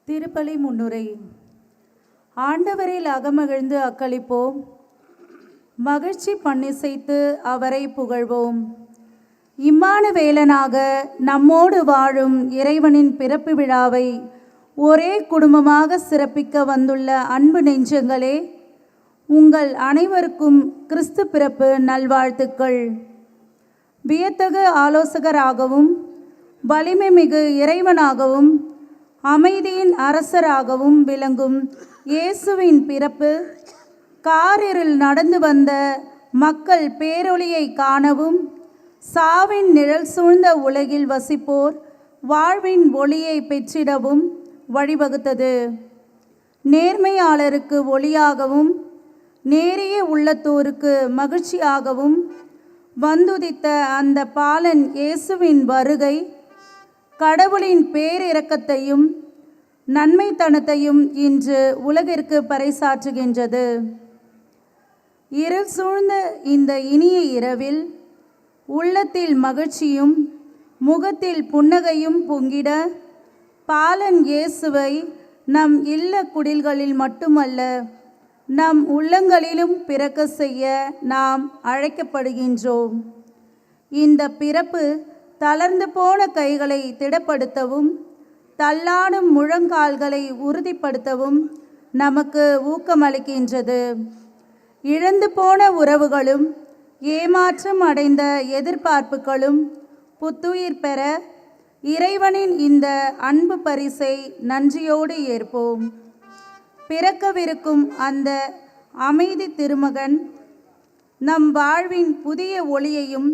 திருப்பலி முன்னுரை. ஆண்டவரில் அகமகிழ்ந்து அக்களிப்போம், மகிழ்ச்சி பண்ணிசைத்து அவரை புகழ்வோம். இம்மானுவேலனாக நம்மோடு வாழும் இறைவனின் பிறப்பு விழாவை ஒரே குடும்பமாக சிறப்பிக்க வந்துள்ள அன்பு நெஞ்சங்களே, உங்கள் அனைவருக்கும் கிறிஸ்து பிறப்பு நல்வாழ்த்துக்கள். வியத்தகு ஆலோசகராகவும் வலிமை மிகு இறைவனாகவும் அமைதியின் அரசராகவும் விளங்கும் இயேசுவின் பிறப்பு காரிருள் நடந்து வந்த மக்கள் பேரொளியை காணவும், சாவின் நிழல் சூழ்ந்த உலகில் வசிப்போர் வாழ்வின் ஒளியை பெற்றிடவும் வழிவகுத்தது. நேர்மையாளருக்கு ஒளியாகவும் நேரிய உள்ளத்தோருக்கு மகிழ்ச்சியாகவும் வந்துதித்த அந்த பாலன் இயேசுவின் வருகை கடவுளின் பேரிரக்கத்தையும் நன்மைத்தனத்தையும் இன்று உலகிற்கு பறைசாற்றுகின்றது. இருள் சூழ்ந்த இந்த இனிய இரவில் உள்ளத்தில் மகிழ்ச்சியும் முகத்தில் புன்னகையும் பொங்கிட பாலன் இயேசுவை நம் இல்ல குடில்களில் மட்டுமல்ல, நம் உள்ளங்களிலும் பிறக்க செய்ய நாம் அழைக்கப்படுகின்றோம். இந்த பிறப்பு தளர்ந்து போன கைகளை திடப்படுத்தவும், தள்ளாடும் முழங்கால்களை உறுதிப்படுத்தவும் நமக்கு ஊக்கமளிக்கின்றது. இழந்து போன உறவுகளும் ஏமாற்றம் அடைந்த எதிர்பார்ப்புகளும் புத்துயிர் பெற இறைவனின் இந்த அன்பு பரிசை நன்றியோடு ஏற்போம். பிறக்கவிருக்கும் அந்த அமைதி திருமகன் நம் வாழ்வின் புதிய ஒளியையும்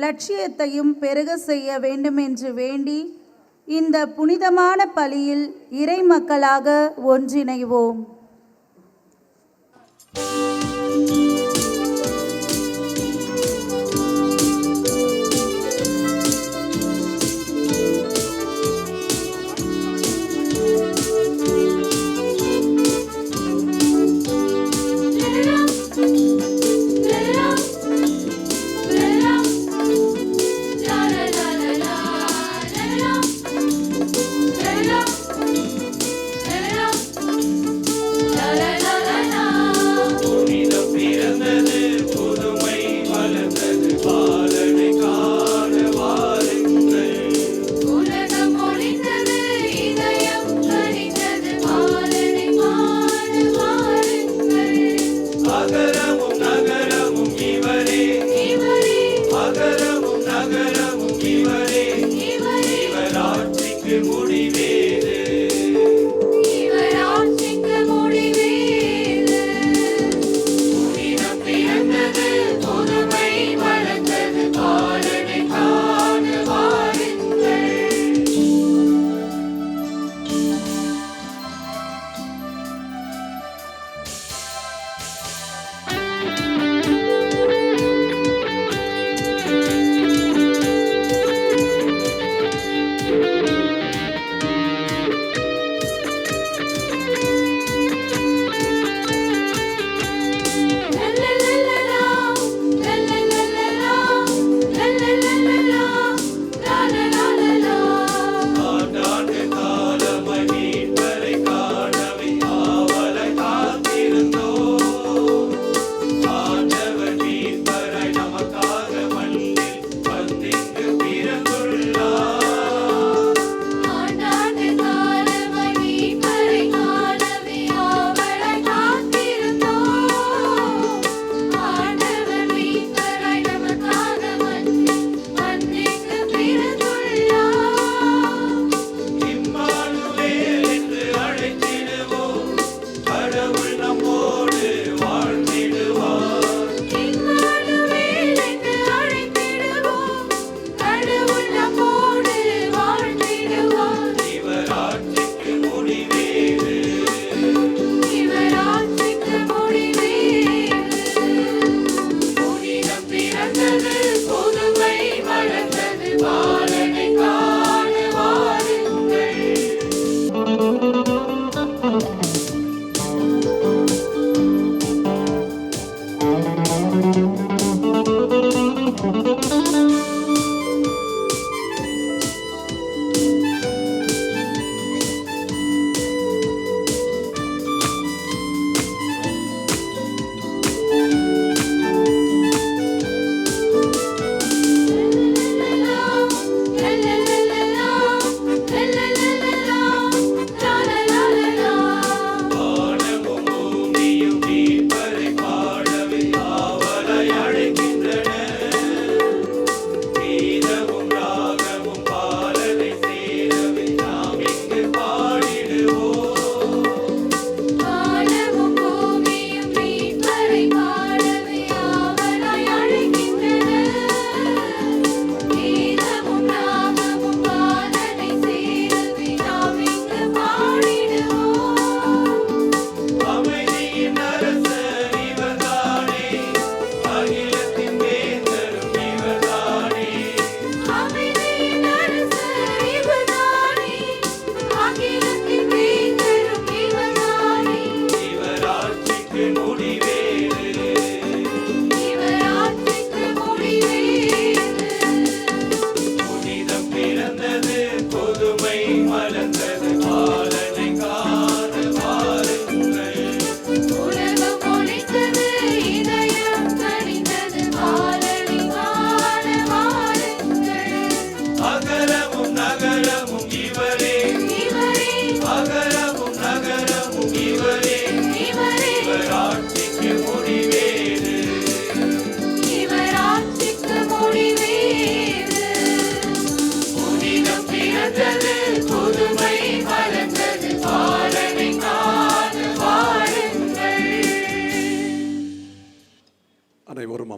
லட்சியத்தையும் பெருக செய்ய வேண்டுமென்று வேண்டி இந்த புனிதமான பலியில் இறை மக்களாக ஒன்றிணைவோம். Thank you.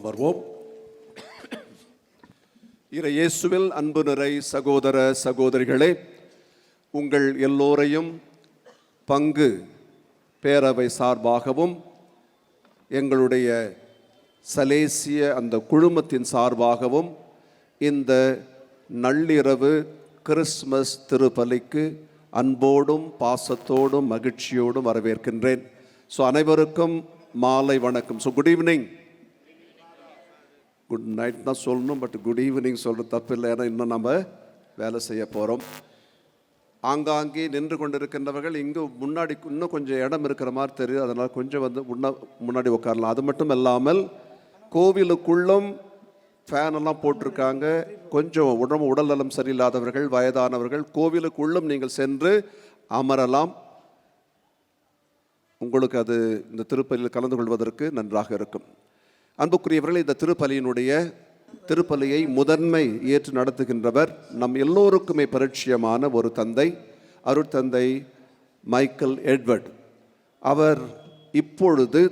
அமர்வோம். இயேசுவில் அன்பு நிறை சகோதர சகோதரிகளே, உங்கள் எல்லோரையும் பங்கு பேரவை சார்பாகவும் எங்களுடைய சலேசிய அந்த குழுமத்தின் சார்பாகவும் இந்த நள்ளிரவு கிறிஸ்மஸ் திருப்பலிக்கு அன்போடும் பாசத்தோடும் மகிழ்ச்சியோடும் வரவேற்கின்றேன். ஸோ அனைவருக்கும் மாலை வணக்கம். So good evening. Good night தான் சொல்லணும், பட் குட் ஈவினிங் சொல்கிற தப்பு இல்லை, ஏன்னா இன்னும் நம்ம வேலை செய்ய போகிறோம். ஆங்காங்கே நின்று கொண்டிருக்கின்றவர்கள் இங்கு முன்னாடி இன்னும் கொஞ்சம் இடம் இருக்கிற மாதிரி தெரியுது, அதனால் கொஞ்சம் வந்து முன்னாடி உட்காரலாம். அது மட்டும் இல்லாமல் கோவிலுக்குள்ளும் ஃபேனெல்லாம் போட்டிருக்காங்க. கொஞ்சம் உடல் நலம் சரியில்லாதவர்கள், வயதானவர்கள் கோவிலுக்குள்ளும் நீங்கள் சென்று அமரலாம். உங்களுக்கு அது இந்த திருப்பலியில் கலந்து கொள்வதற்கு நன்றாக இருக்கும். அன்புக்குரியவர்கள், இந்த திருப்பலியை முதன்மை ஏற்று நடத்துகின்றவர் நம் எல்லோருக்குமே பரிச்சயமான ஒரு தந்தை, அருட்தந்தை மைக்கேல் எட்வர்ட். அவர்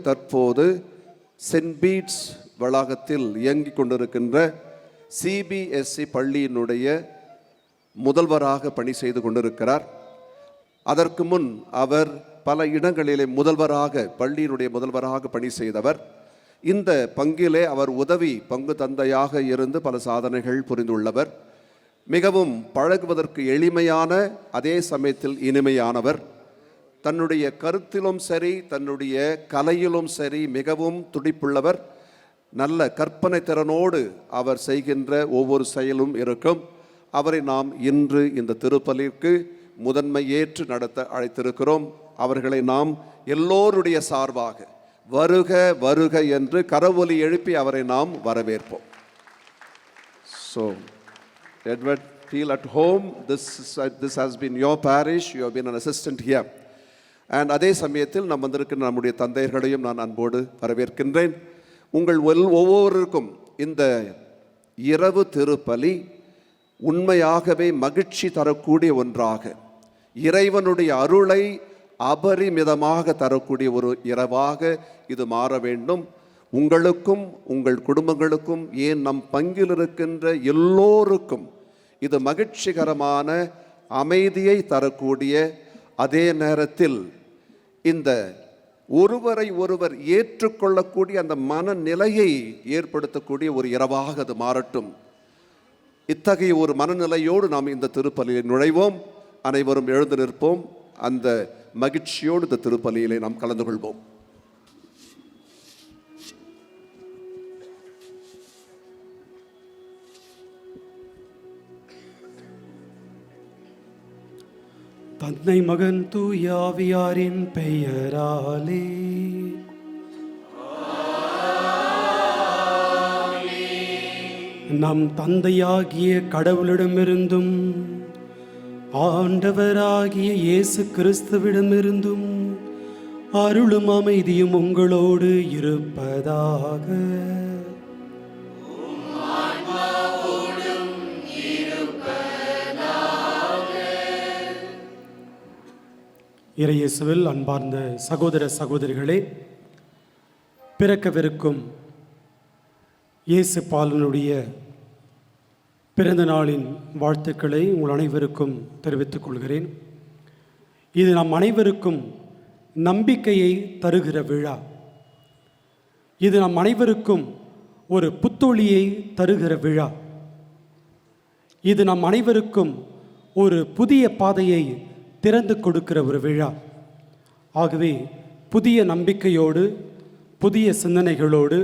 தற்போது சென்ட் பீட்ஸ் வளாகத்தில் இயங்கிக் கொண்டிருக்கின்ற சிபிஎஸ்இ பள்ளியினுடைய முதல்வராக பணி செய்து கொண்டிருக்கிறார். அதற்கு முன் அவர் பல இடங்களிலே பள்ளியினுடைய முதல்வராக பணி செய்தவர். இந்த பங்கிலே அவர் உதவி பங்கு தந்தையாக இருந்து பல சாதனைகள் புரிந்துள்ளவர். மிகவும் பழகுவதற்கு எளிமையான, அதே சமயத்தில் இனிமையானவர். தன்னுடைய கருத்திலும் சரி, தன்னுடைய கலையிலும் சரி மிகவும் துடிப்புள்ளவர். நல்ல கற்பனை திறனோடு அவர் செய்கின்ற ஒவ்வொரு செயலும் இருக்கும். அவரை நாம் இன்று இந்த திருப்பலிக்கு முதன்மை ஏற்று நடத்த அழைத்திருக்கிறோம். அவர்களை நாம் எல்லோருடைய சார்பாக வருக வருக என்று கரவொலி எழுப்பி அவரை நாம் வரவேற்போம். So, Edward, feel at home. This has been your parish. You have been an assistant here. And அதே சமயத்தில் நாம் வந்திருக்கிற நம்முடைய தந்தையர்களையும் நான் அன்போடு வரவேற்கின்றேன். உங்கள் ஒவ்வொருவருக்கும் இந்த இரவு திருப்பலி உண்மையாகவே மகிழ்ச்சி தரக்கூடிய ஒன்றாக, இறைவனுடைய அருளை அபரிமிதமாக தரக்கூடிய ஒரு இரவாக இது மாற வேண்டும். உங்களுக்கும் உங்கள் குடும்பங்களுக்கும், ஏன் நம் பங்கில் இருக்கின்ற எல்லோருக்கும் இது மகிழ்ச்சிகரமான அமைதியை தரக்கூடிய, அதே நேரத்தில் இந்த ஒருவரை ஒருவர் ஏற்றுக்கொள்ளக்கூடிய அந்த மனநிலையை ஏற்படுத்தக்கூடிய ஒரு இரவாக அது மாறட்டும். இத்தகைய ஒரு மனநிலையோடு நாம் இந்த திருப்பலியை நுழைவோம். அனைவரும் எழுந்து நிற்போம். அந்த மகிழ்ச்சியோடு இந்த திருப்பலியிலே நாம் கலந்து கொள்வோம். தந்தை மகன் தூயாவியாரின் பெயராலே நம் தந்தையாகிய கடவுளிடமிருந்தும் ஆண்டவராகிய இயேசு கிறிஸ்துவிடமிருந்தும் அருளும் அமைதியும் உங்களோடு இருப்பதாக. இறையேசுவில் அன்பார்ந்த சகோதர சகோதரிகளே, பிறக்கவிருக்கும் இயேசு பாலனுடைய பிறந்த நாளின் வாழ்த்துக்களை உங்கள் அனைவருக்கும் தெரிவித்துக் கொள்கிறேன். இது நம் அனைவருக்கும் நம்பிக்கையை தருகிற விழா. இது நம் அனைவருக்கும் ஒரு புத்தொழியை தருகிற விழா. இது நம் அனைவருக்கும் ஒரு புதிய பாதையை திறந்து கொடுக்கிற ஒரு விழா. ஆகவே புதிய நம்பிக்கையோடு, புதிய சிந்தனைகளோடு,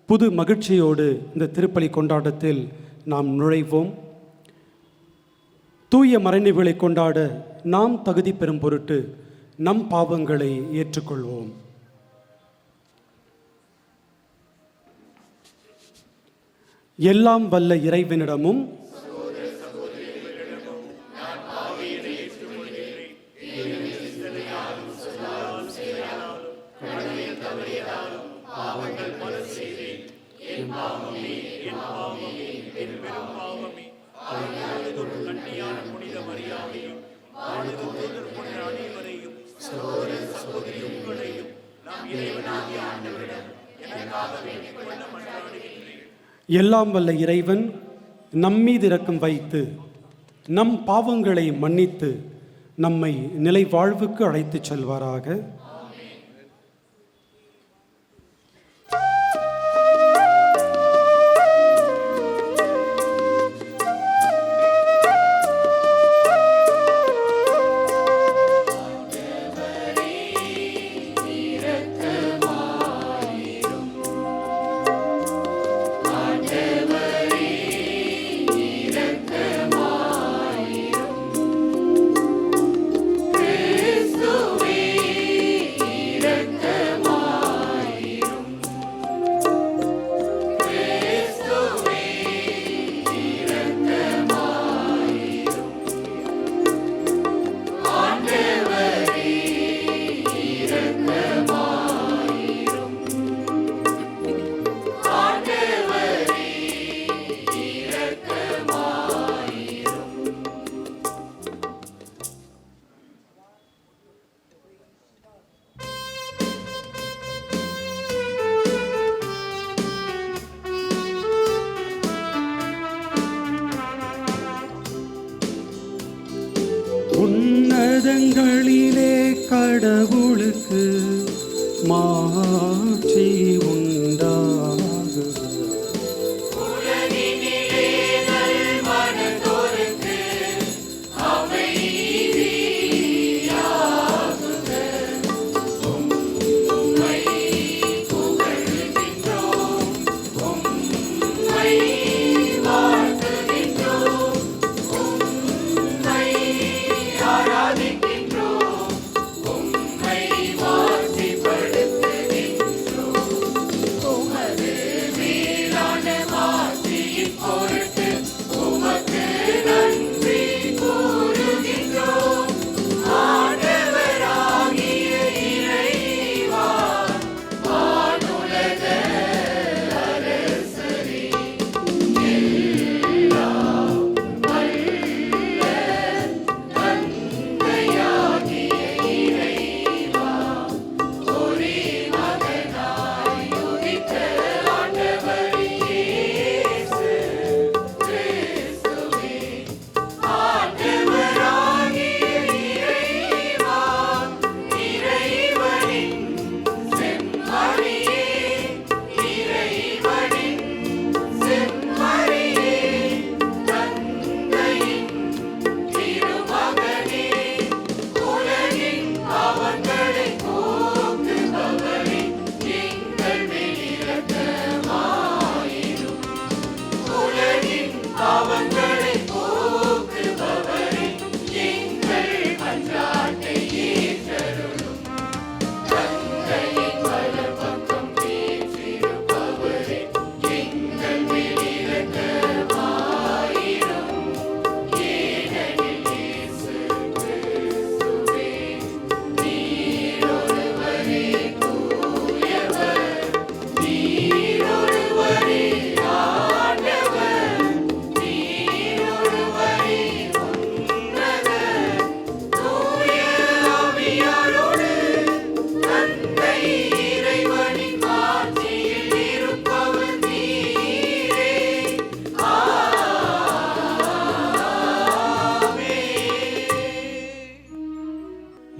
புது மகிழ்ச்சியோடு இந்த திருப்பலி கொண்டாட்டத்தில் நாம் நுழைவோம். தூய மறைநிலைகளை கொண்டாட நாம் தகுதி பெறும் பொருட்டு நம் பாவங்களை ஏற்றுக்கொள்வோம். எல்லாம் வல்ல இறைவனிடமும் எல்லாம் வல்ல இறைவன் நம்மீது இரக்கம் வைத்து நம் பாவங்களை மன்னித்து நம்மை நிலை வாழ்வுக்கு அழைத்துச் செல்வாராக. உன்னதங்களிலே கடவுளுக்கு மாட்சி உண்டாகுக.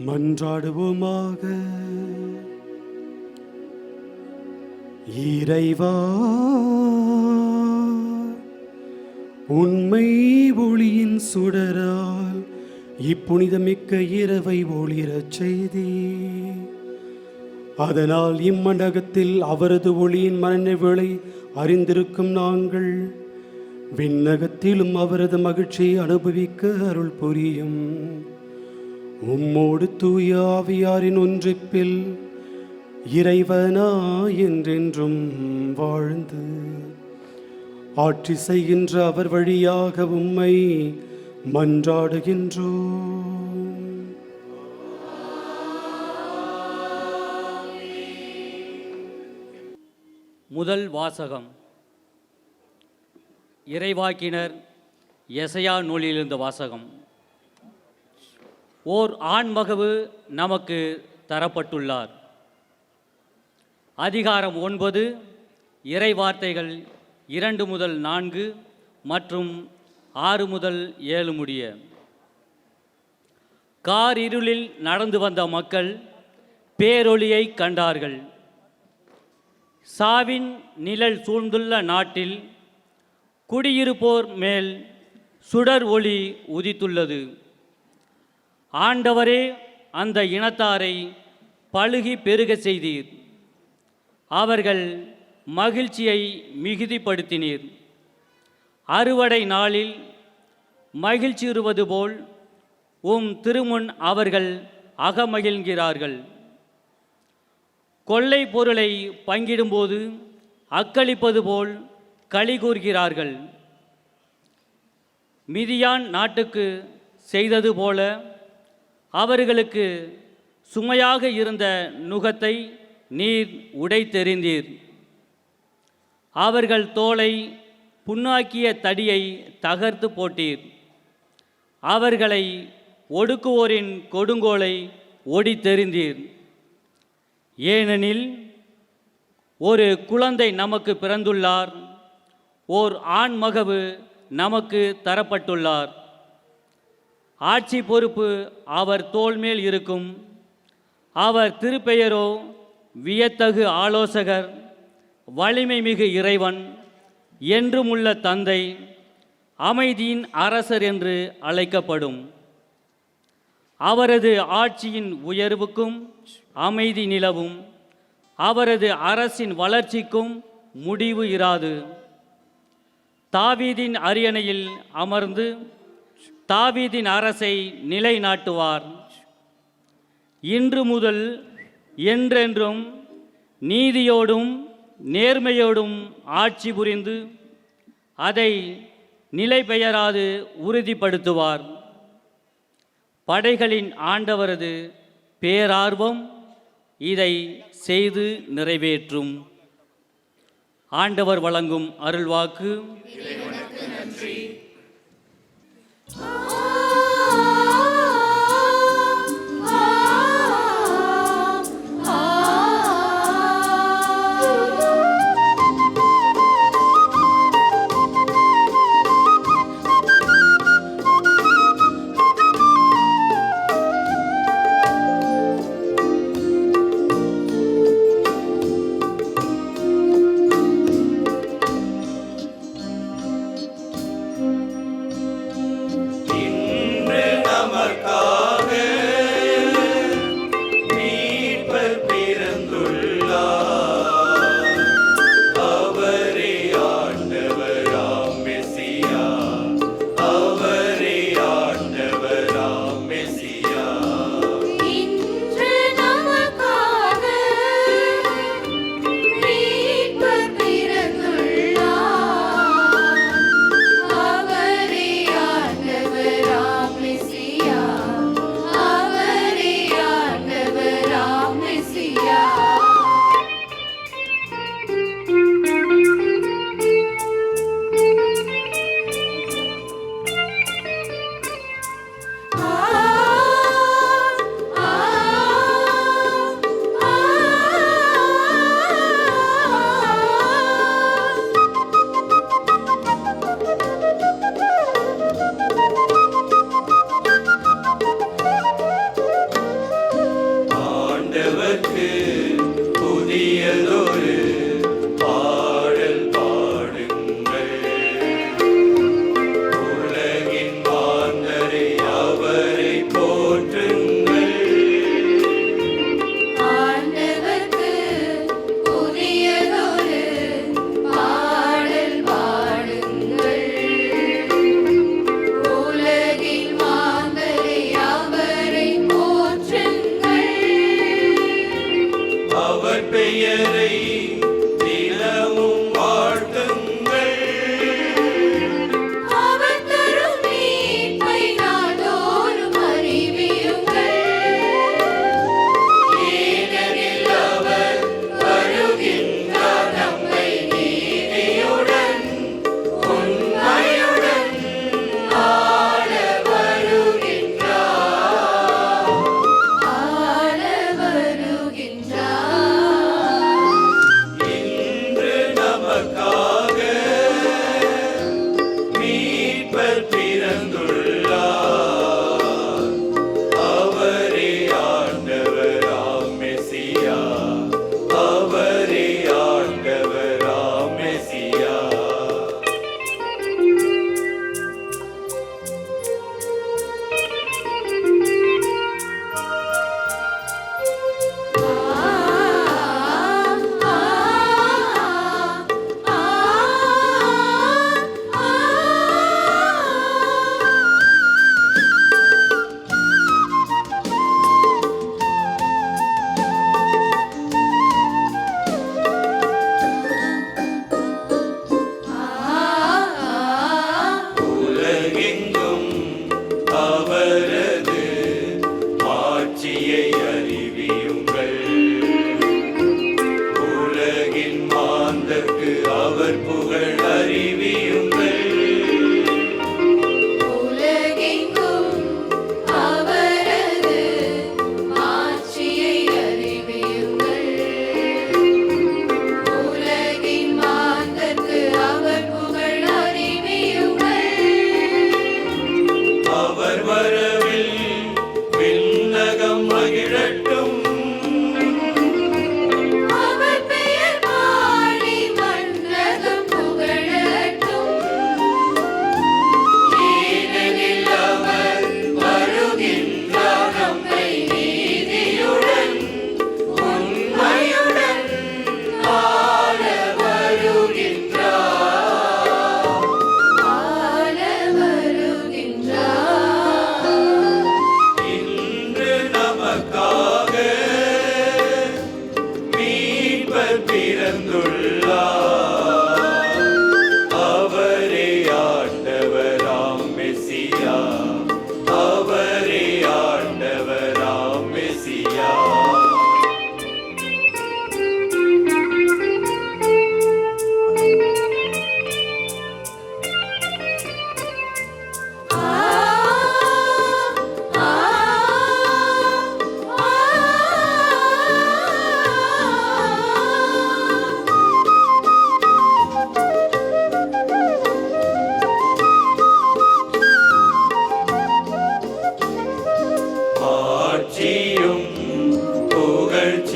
மன்றாடுவோமாக. இறைவா, உண்மை ஒளியின் சுடரால் இப்புனிதமிக்க இரவை ஒளிரச் செய்தே, அதனால் இம்மண்டகத்தில் அவரது ஒளியின் மறைவுகளை அறிந்திருக்கும் நாங்கள் விண்ணகத்திலும் அவரது மகிழ்ச்சியை அனுபவிக்க அருள் புரியும். உம்மோடு தூய ஆவியாரின் ஒன்றிப்பில் இறைவனா என்றென்றும் வாழ்ந்து ஆட்சி செய்கின்ற அவர் வழியாக உம்மை மன்றாடுகின்றோம். முதல் வாசகம். இறைவாக்கினர் எசையா நூலிலிருந்து வாசகம். ஓர் ஆண்மகவு நமக்கு தரப்பட்டுள்ளார். அதிகாரம் 9 இறை வார்த்தைகள் 2 முதல் 4 மற்றும் 6 முதல் 7 முடிய. கார் இருளில் நடந்து வந்த மக்கள் பேரொளியை கண்டார்கள். சாவின் நிழல் சூழ்ந்துள்ள நாட்டில் குடியிருப்போர் மேல் சுடர் ஒளி உதித்துள்ளது. ஆண்டவரே, அந்த இனத்தாரை பலுகி பெருக செய்தீர். அவர்கள் மகிழ்ச்சியை மிகுதிப்படுத்தினீர். அறுவடை நாளில் மகிழ்ச்சியுறுவது போல் திருமுன் அவர்கள் அகமகிழ்கிறார்கள். கொள்ளை பொருளை பங்கிடும்போது அக்களிப்பது போல் களி கூர்கிறார்கள். மிதியான் நாட்டுக்கு செய்தது போல அவர்களுக்கு சுமையாக இருந்த நுகத்தை நீர் உடைத்தெறிந்தீர். அவர்கள் தோலை புண்ணாக்கிய தடியை தகர்த்து போட்டீர். அவர்களை ஒடுக்குவோரின் கொடுங்கோலை ஒடித்தெறிந்தீர். ஏனெனில் ஒரு குழந்தை நமக்கு பிறந்துள்ளார், ஓர் ஆண் மகவு நமக்கு தரப்பட்டுள்ளார். ஆட்சி பொறுப்பு அவர் தோள் மேல் இருக்கும். அவர் திருப்பெயரோ வியத்தகு ஆலோசகர், வலிமை மிகு இறைவன், என்றும் உள்ள தந்தை, அமைதியின் அரசர் என்று அழைக்கப்படும். அவரது ஆட்சியின் உயர்வுக்கும் அமைதி நிலவும். அவரது அரசின் வளர்ச்சிக்கும் முடிவு இராது. தாவீதின் அரியணையில் அமர்ந்து தாவீதின் அரசை நிலைநாட்டுவார். இன்று முதல் என்றென்றும் நீதியோடும் நேர்மையோடும் ஆட்சி புரிந்து அதை நிலை பெயராது உறுதிப்படுத்துவார். படைகளின் ஆண்டவரது பேரார்வம் இதை செய்து நிறைவேற்றும். ஆண்டவர் வழங்கும் அருள்வாக்கு.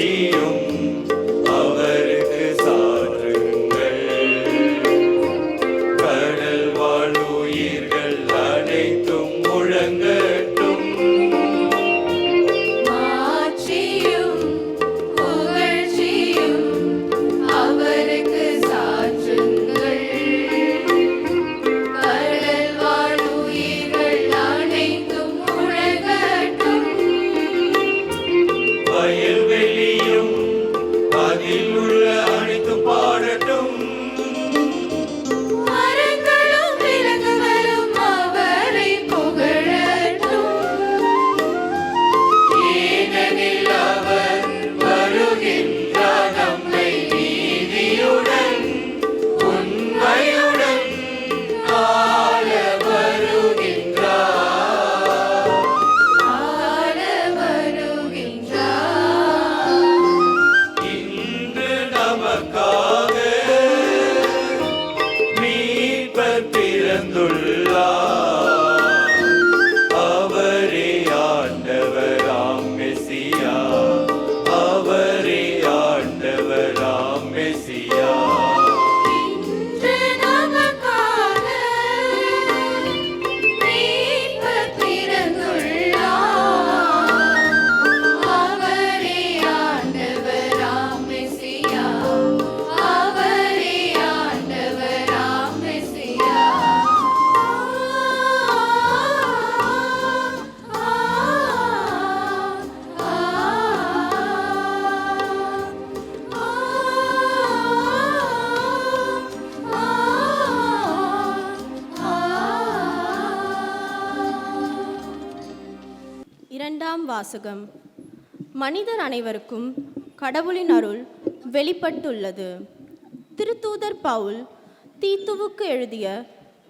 மாட்சியும் அவருக்கு சாற்றுங்கள். கடல் வாழ் உயிர்கள் அனைத்தும் முழங்கட்டும். மாட்சியும் புகழ்ச்சியும் அவருக்கு சாற்றுங்கள். கடல் வாழ் உயிர்கள் அனைத்தும் முழங்கட்டும். வயல்வெளியும் அதில் உள்ள அனைத்தும் பாடட்டும். மரங்களும் விலங்குகளும் அவரை புகழட்டும். ஏனெனில் அவர் வருகின்றார், நம்மை நீதியுடன் உண்மையுடன் ஆள வருகின்றார். ஆள வருகின்றார். இன்று நமக்காக மீட்பர் பிறந்துள்ளார். அவரே ஆண்டவராம் மெசியா. அவரே ஆண்டவராம் மெசியா. இன்று நமக்காக மீட்பர் பிறந்துள்ளார். அவரே ஆண்டவராம் மெசியா. அவரே ஆண்டவராம் மெசியா. இரண்டாம் வாசகம். மனிதர் அனைவருக்கும் கடவுளின் அருள் வெளிப்பட்டுள்ளது. திருத்தூதர் பவுல் தீத்துவுக்கு எழுதிய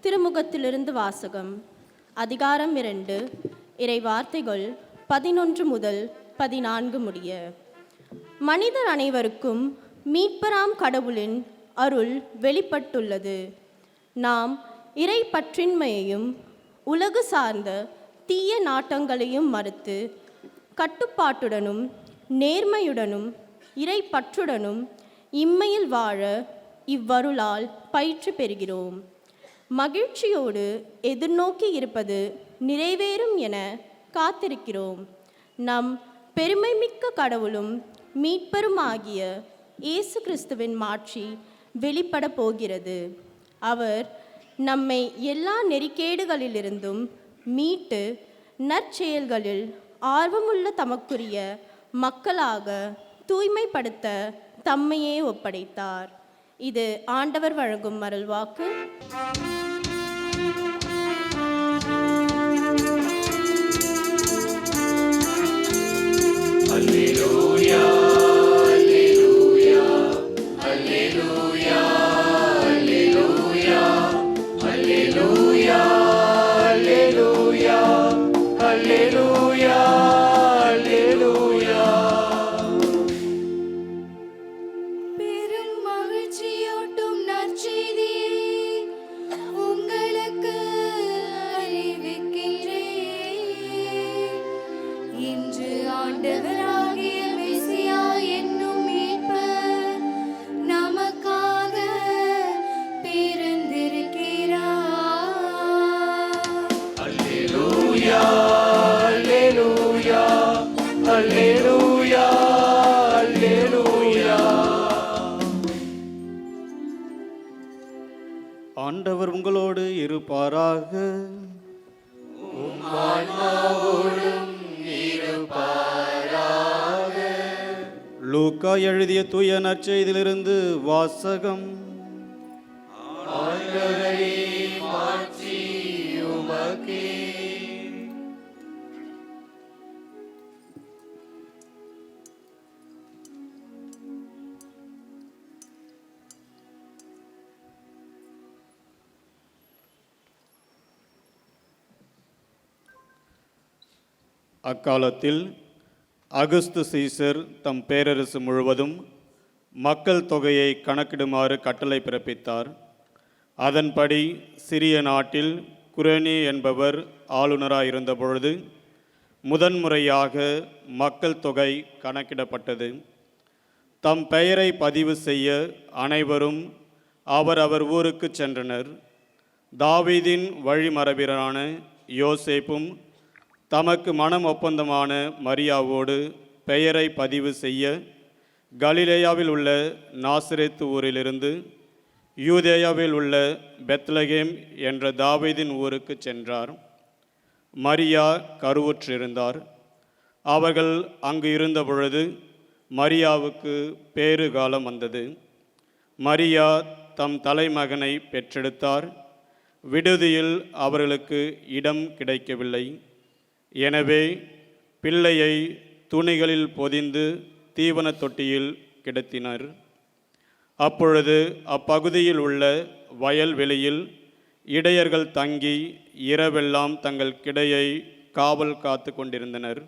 திருமுகத்திலிருந்து வாசகம். அதிகாரம் 2, இறை வார்த்தைகள் 11 முதல் 14 முடிய. மனிதர் அனைவருக்கும் மீட்பராம் கடவுளின் அருள் வெளிப்பட்டுள்ளது. நாம் இறை பற்றின்மையையும் உலகு சார்ந்த தீய நாட்டங்களையும் மறுத்து கட்டுப்பாட்டுடனும் நேர்மையுடனும் இறை பற்றுடனும் இம்மையில் வாழ இவ்வருளால் பயிற்சி பெறுகிறோம். மகிழ்ச்சியோடு எதிர்நோக்கி இருப்பது நிறைவேறும் என காத்திருக்கிறோம். நம் பெருமைமிக்க கடவுளும் மீட்பருமாகிய இயேசு கிறிஸ்துவின் மாட்சி வெளிப்பட போகிறது. அவர் நம்மை எல்லா நெறிக்கேடுகளிலிருந்தும் மீட்டு நற்செயல்களில் ஆர்வமுள்ள தமக்குரிய மக்களாக தூய்மைப்படுத்த தம்மையே ஒப்படைத்தார். இது ஆண்டவர் வழங்கும் அருள்வாக்கு. அல்லேலூயா, அல்லேலூயா, அல்லேலூயா, அல்லேலூயா, அல்லேலூயா, அல்லேலூயா, அல்லேலூயா, அல்லேலூயா. பெரும் மகிழ்ச்சியூட்டும் நற்செய்தியை உங்களுக்கு அறிவிக்கின்றேன். இன்று ஆண்டவராகிய மெசியா என்னும் மீட்பர் நமக்காக பிறந்திருக்கிறார். அல்லேலூயா, அல்லேலூயா, அல்லேலூயா, அல்லேலூயா. ஆண்டவர் உங்களோடு இருப்பாராக. லூக்கா எழுதிய தூய நற்செய்தியிலிருந்து வாசகம். அக்காலத்தில் அகுஸ்து சீசர் தம் பேரரசு முழுவதும் மக்கள் தொகையை கணக்கிடுமாறு கட்டளை பிறப்பித்தார். அதன்படி சிறிய நாட்டில் குரேனி என்பவர் ஆளுநராக இருந்தபொழுது முதன்முறையாக மக்கள் தொகை கணக்கிடப்பட்டது. தம் பெயரை பதிவு செய்ய அனைவரும் அவரவர் ஊருக்கு சென்றனர். தாவீதின் வழிமரபினரான யோசேப்பும் தமக்கு மனம் ஒப்பந்தமான மரியாவோடு பெயரை பதிவு செய்ய கலிலேயாவில் உள்ள நாசரேத்து ஊரிலிருந்து யூதேயாவில் உள்ள பெத்லகேம் என்ற தாவீதின் ஊருக்கு சென்றார். மரியா கருவுற்றிருந்தார். அவர்கள் அங்கு இருந்த பொழுது மரியாவுக்கு பேறு காலம் வந்தது. மரியா தம் தலைமகனை பெற்றெடுத்தார். விடுதியில் அவர்களுக்கு இடம் கிடைக்கவில்லை. எனவே பிள்ளையை துணிகளில் பொதிந்து தீவன தொட்டியில் கிடத்தினர். அப்பொழுது அப்பகுதியில் உள்ள வயல்வெளியில் இடையர்கள் தங்கி இரவெல்லாம் தங்கள் கிடையை காவல் காத்து கொண்டிருந்தனர்.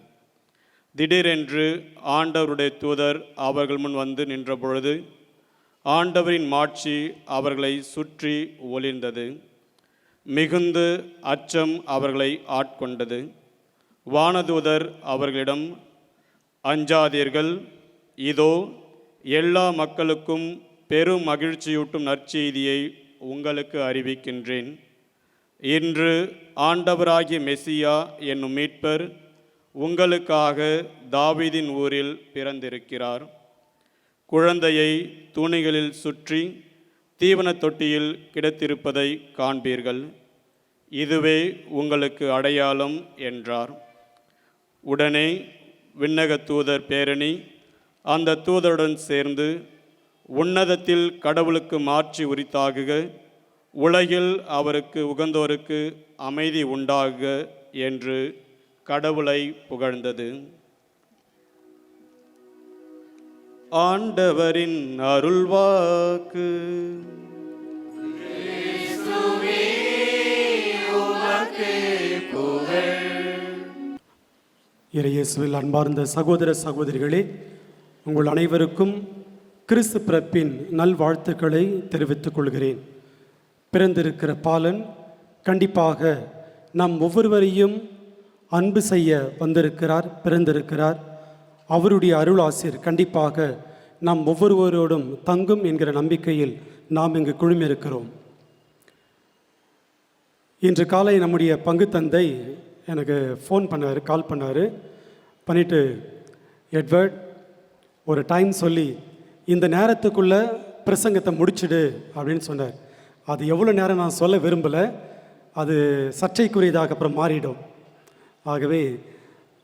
திடீரென்று ஆண்டவருடைய தூதர் அவர்கள் முன் வந்து நின்றபொழுது ஆண்டவரின் மாட்சி அவர்களை சுற்றி ஒளிர்ந்தது. மிகுந்த அச்சம் அவர்களை ஆட்கொண்டது. வானதூதர் அவர்களிடம், அஞ்சாதீர்கள், இதோ எல்லா மக்களுக்கும் பெரும் மகிழ்ச்சியூட்டும் நற்செய்தியை உங்களுக்கு அறிவிக்கின்றேன். இன்று ஆண்டவராகிய மெசியா என்னும் மீட்பர் உங்களுக்காக தாவீதின் ஊரில் பிறந்திருக்கிறார். குழந்தையை துணிகளில் சுற்றி தீவன தொட்டியில் கிடத்திருப்பதை காண்பீர்கள். இதுவே உங்களுக்கு அடையாளம் என்றார். உடனே விண்ணக தூதர் பேரணி அந்த தூதருடன் சேர்ந்து, உன்னதத்தில் கடவுளுக்கு மாட்சி உரித்தாகுக, உலகில் அவருக்கு உகந்தோருக்கு அமைதி உண்டாகுக என்று கடவுளை புகழ்ந்தது. ஆண்டவரின் அருள்வாக்கு. இறையேசுவில் அன்பார்ந்த சகோதர சகோதரிகளே, உங்கள் அனைவருக்கும் கிறிஸ்து பிறப்பின் நல்வாழ்த்துக்களை தெரிவித்துக் கொள்கிறேன். பிறந்திருக்கிற பாலன் கண்டிப்பாக நம் ஒவ்வொருவரையும் அன்பு செய்ய வந்திருக்கிறார், பிறந்திருக்கிறார். அவருடைய அருளாசிர் கண்டிப்பாக நம் ஒவ்வொருவரோடும் தங்கும் என்கிற நம்பிக்கையில் நாம் இங்கு குழுமியிருக்கிறோம். இன்று காலை நம்முடைய பங்கு தந்தை எனக்கு கால் பண்ணார். பண்ணிவிட்டு, எட்வர்ட், ஒரு டைம் சொல்லி இந்த நேரத்துக்குள்ளே பிரசங்கத்தை முடிச்சிடு அப்படின்னு சொன்னார். அது எவ்வளோ நேரம் நான் சொல்ல விரும்பலை, அது சர்ச்சைக்குரியதாக அப்புறம் மாறிடும். ஆகவே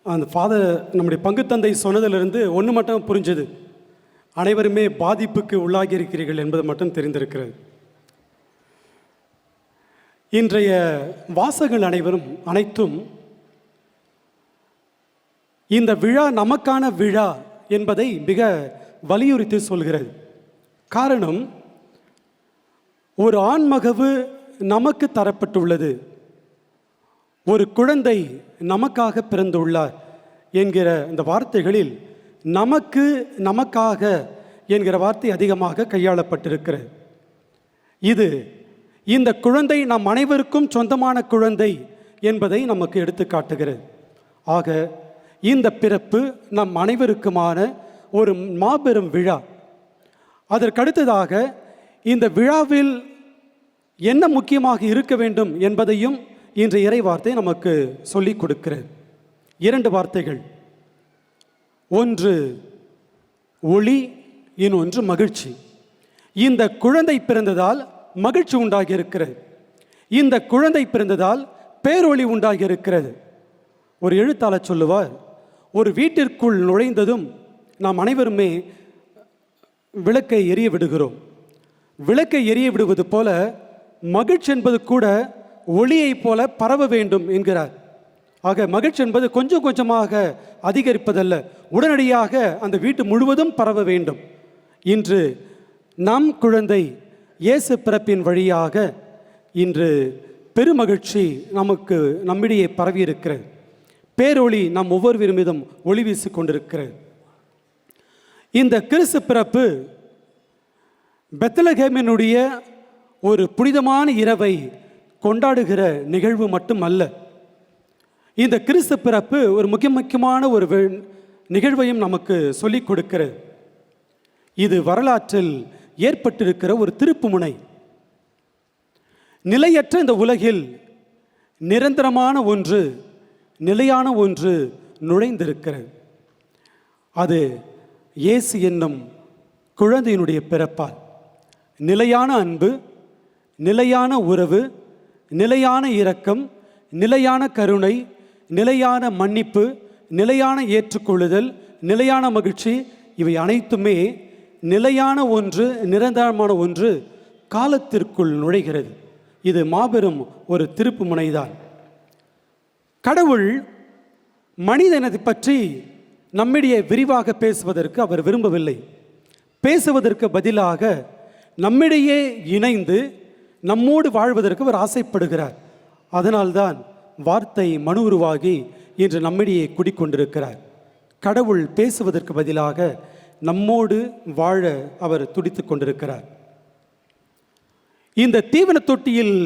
அந்த நம்முடைய பங்கு தந்தை சொன்னதிலிருந்து ஒன்று மட்டும் புரிஞ்சது, அனைவருமே பாதிப்புக்கு உள்ளாகி இருக்கிறீர்கள் என்பது மட்டும் தெரிந்திருக்கிறது. இன்றைய வாசகங்கள் அனைத்தும் இந்த விழா நமக்கான விழா என்பதை மிக வலியுறுத்தி சொல்கிறது. காரணம், ஒரு ஆண்மகவு நமக்கு தரப்பட்டுள்ளது, ஒரு குழந்தை நமக்காக பிறந்துள்ளார் என்கிற இந்த வார்த்தைகளில் நமக்காக என்கிற வார்த்தை அதிகமாக கையாளப்பட்டிருக்கிறது. இந்த குழந்தை நம் அனைவருக்கும் சொந்தமான குழந்தை என்பதை நமக்கு எடுத்து காட்டுகிறது. ஆக இந்த பிறப்பு நம் அனைவருக்குமான ஒரு மாபெரும் விழா. அதற்கடுத்ததாக இந்த விழாவில் என்ன முக்கியமாக இருக்க வேண்டும் என்பதையும் இன்று இறைவார்த்தை நமக்கு சொல்லிக் கொடுக்கிறது. 2 வார்த்தைகள், ஒன்று ஒளி, இன்னொன்று மகிழ்ச்சி. இந்த குழந்தை பிறந்ததால் மகிழ்ச்சி உண்டாகி இருக்கிறது. இந்த குழந்தை பிறந்ததால் பேரொளி உண்டாகி இருக்கிறது. ஒரு எழுத்தாளர் சொல்லுவார், ஒரு வீட்டிற்குள் நுழைந்ததும் நாம் அனைவருமே விளக்கை எரிய விடுகிறோம். விளக்கை எரிய விடுவது போல மகிழ்ச்சி என்பது கூட ஒளியைப் போல பரவ வேண்டும் என்கிறார். ஆக மகிழ்ச்சி என்பது கொஞ்சம் கொஞ்சமாக அதிகரிப்பதல்ல, உடனடியாக அந்த வீட்டு முழுவதும் பரவ வேண்டும். இன்று நம் குழந்தை இயேசு பிறப்பின் வழியாக இன்று பெருமகிழ்ச்சி நம்மிடையே பரவி இருக்கிறது. பேரொளி நம் ஒவ்வொருவர் மீதும் ஒளி வீசி கொண்டிருக்கிறது. இந்த கிறிஸ்து பிறப்பு பெத்லகேமினுடைய ஒரு புனிதமான இரவை கொண்டாடுகிற நிகழ்வு மட்டுமல்ல, இந்த கிறிஸ்து பிறப்பு ஒரு முக்கியமான ஒரு நிகழ்வையும் நமக்கு சொல்லிக் கொடுக்கிறது. இது வரலாற்றில் ஏற்பட்டிருக்கிற ஒரு திருப்புமுனை. நிலையற்ற இந்த உலகில் நிரந்தரமான ஒன்று, நிலையான ஒன்று நுழைந்திருக்கிறது. அது இயேசு என்னும் குழந்தையினுடைய பிறப்பால் நிலையான அன்பு, நிலையான உறவு, நிலையான இரக்கம், நிலையான கருணை, நிலையான மன்னிப்பு, நிலையான ஏற்றுக்கொள்ளுதல், நிலையான மகிழ்ச்சி, இவை அனைத்துமே நிலையான ஒன்று, நிரந்தரமான ஒன்று காலத்திற்குள் நுழைகிறது. இது மாபெரும் ஒரு திருப்பு முனைதான். கடவுள் மனிதனை பற்றி நம்மிடையே விரிவாக பேசுவதற்கு அவர் விரும்பவில்லை. பேசுவதற்கு பதிலாக நம்மிடையே இணைந்து நம்மோடு வாழ்வதற்கு அவர் ஆசைப்படுகிறார். அதனால்தான் வார்த்தை மனு உருவாகி இன்று நம்மிடையே குடிக்கொண்டிருக்கிறார். கடவுள் பேசுவதற்கு பதிலாக நம்மோடு வாழ அவர் துடித்துக் கொண்டிருக்கிறார். இந்த தீவன தொட்டியில்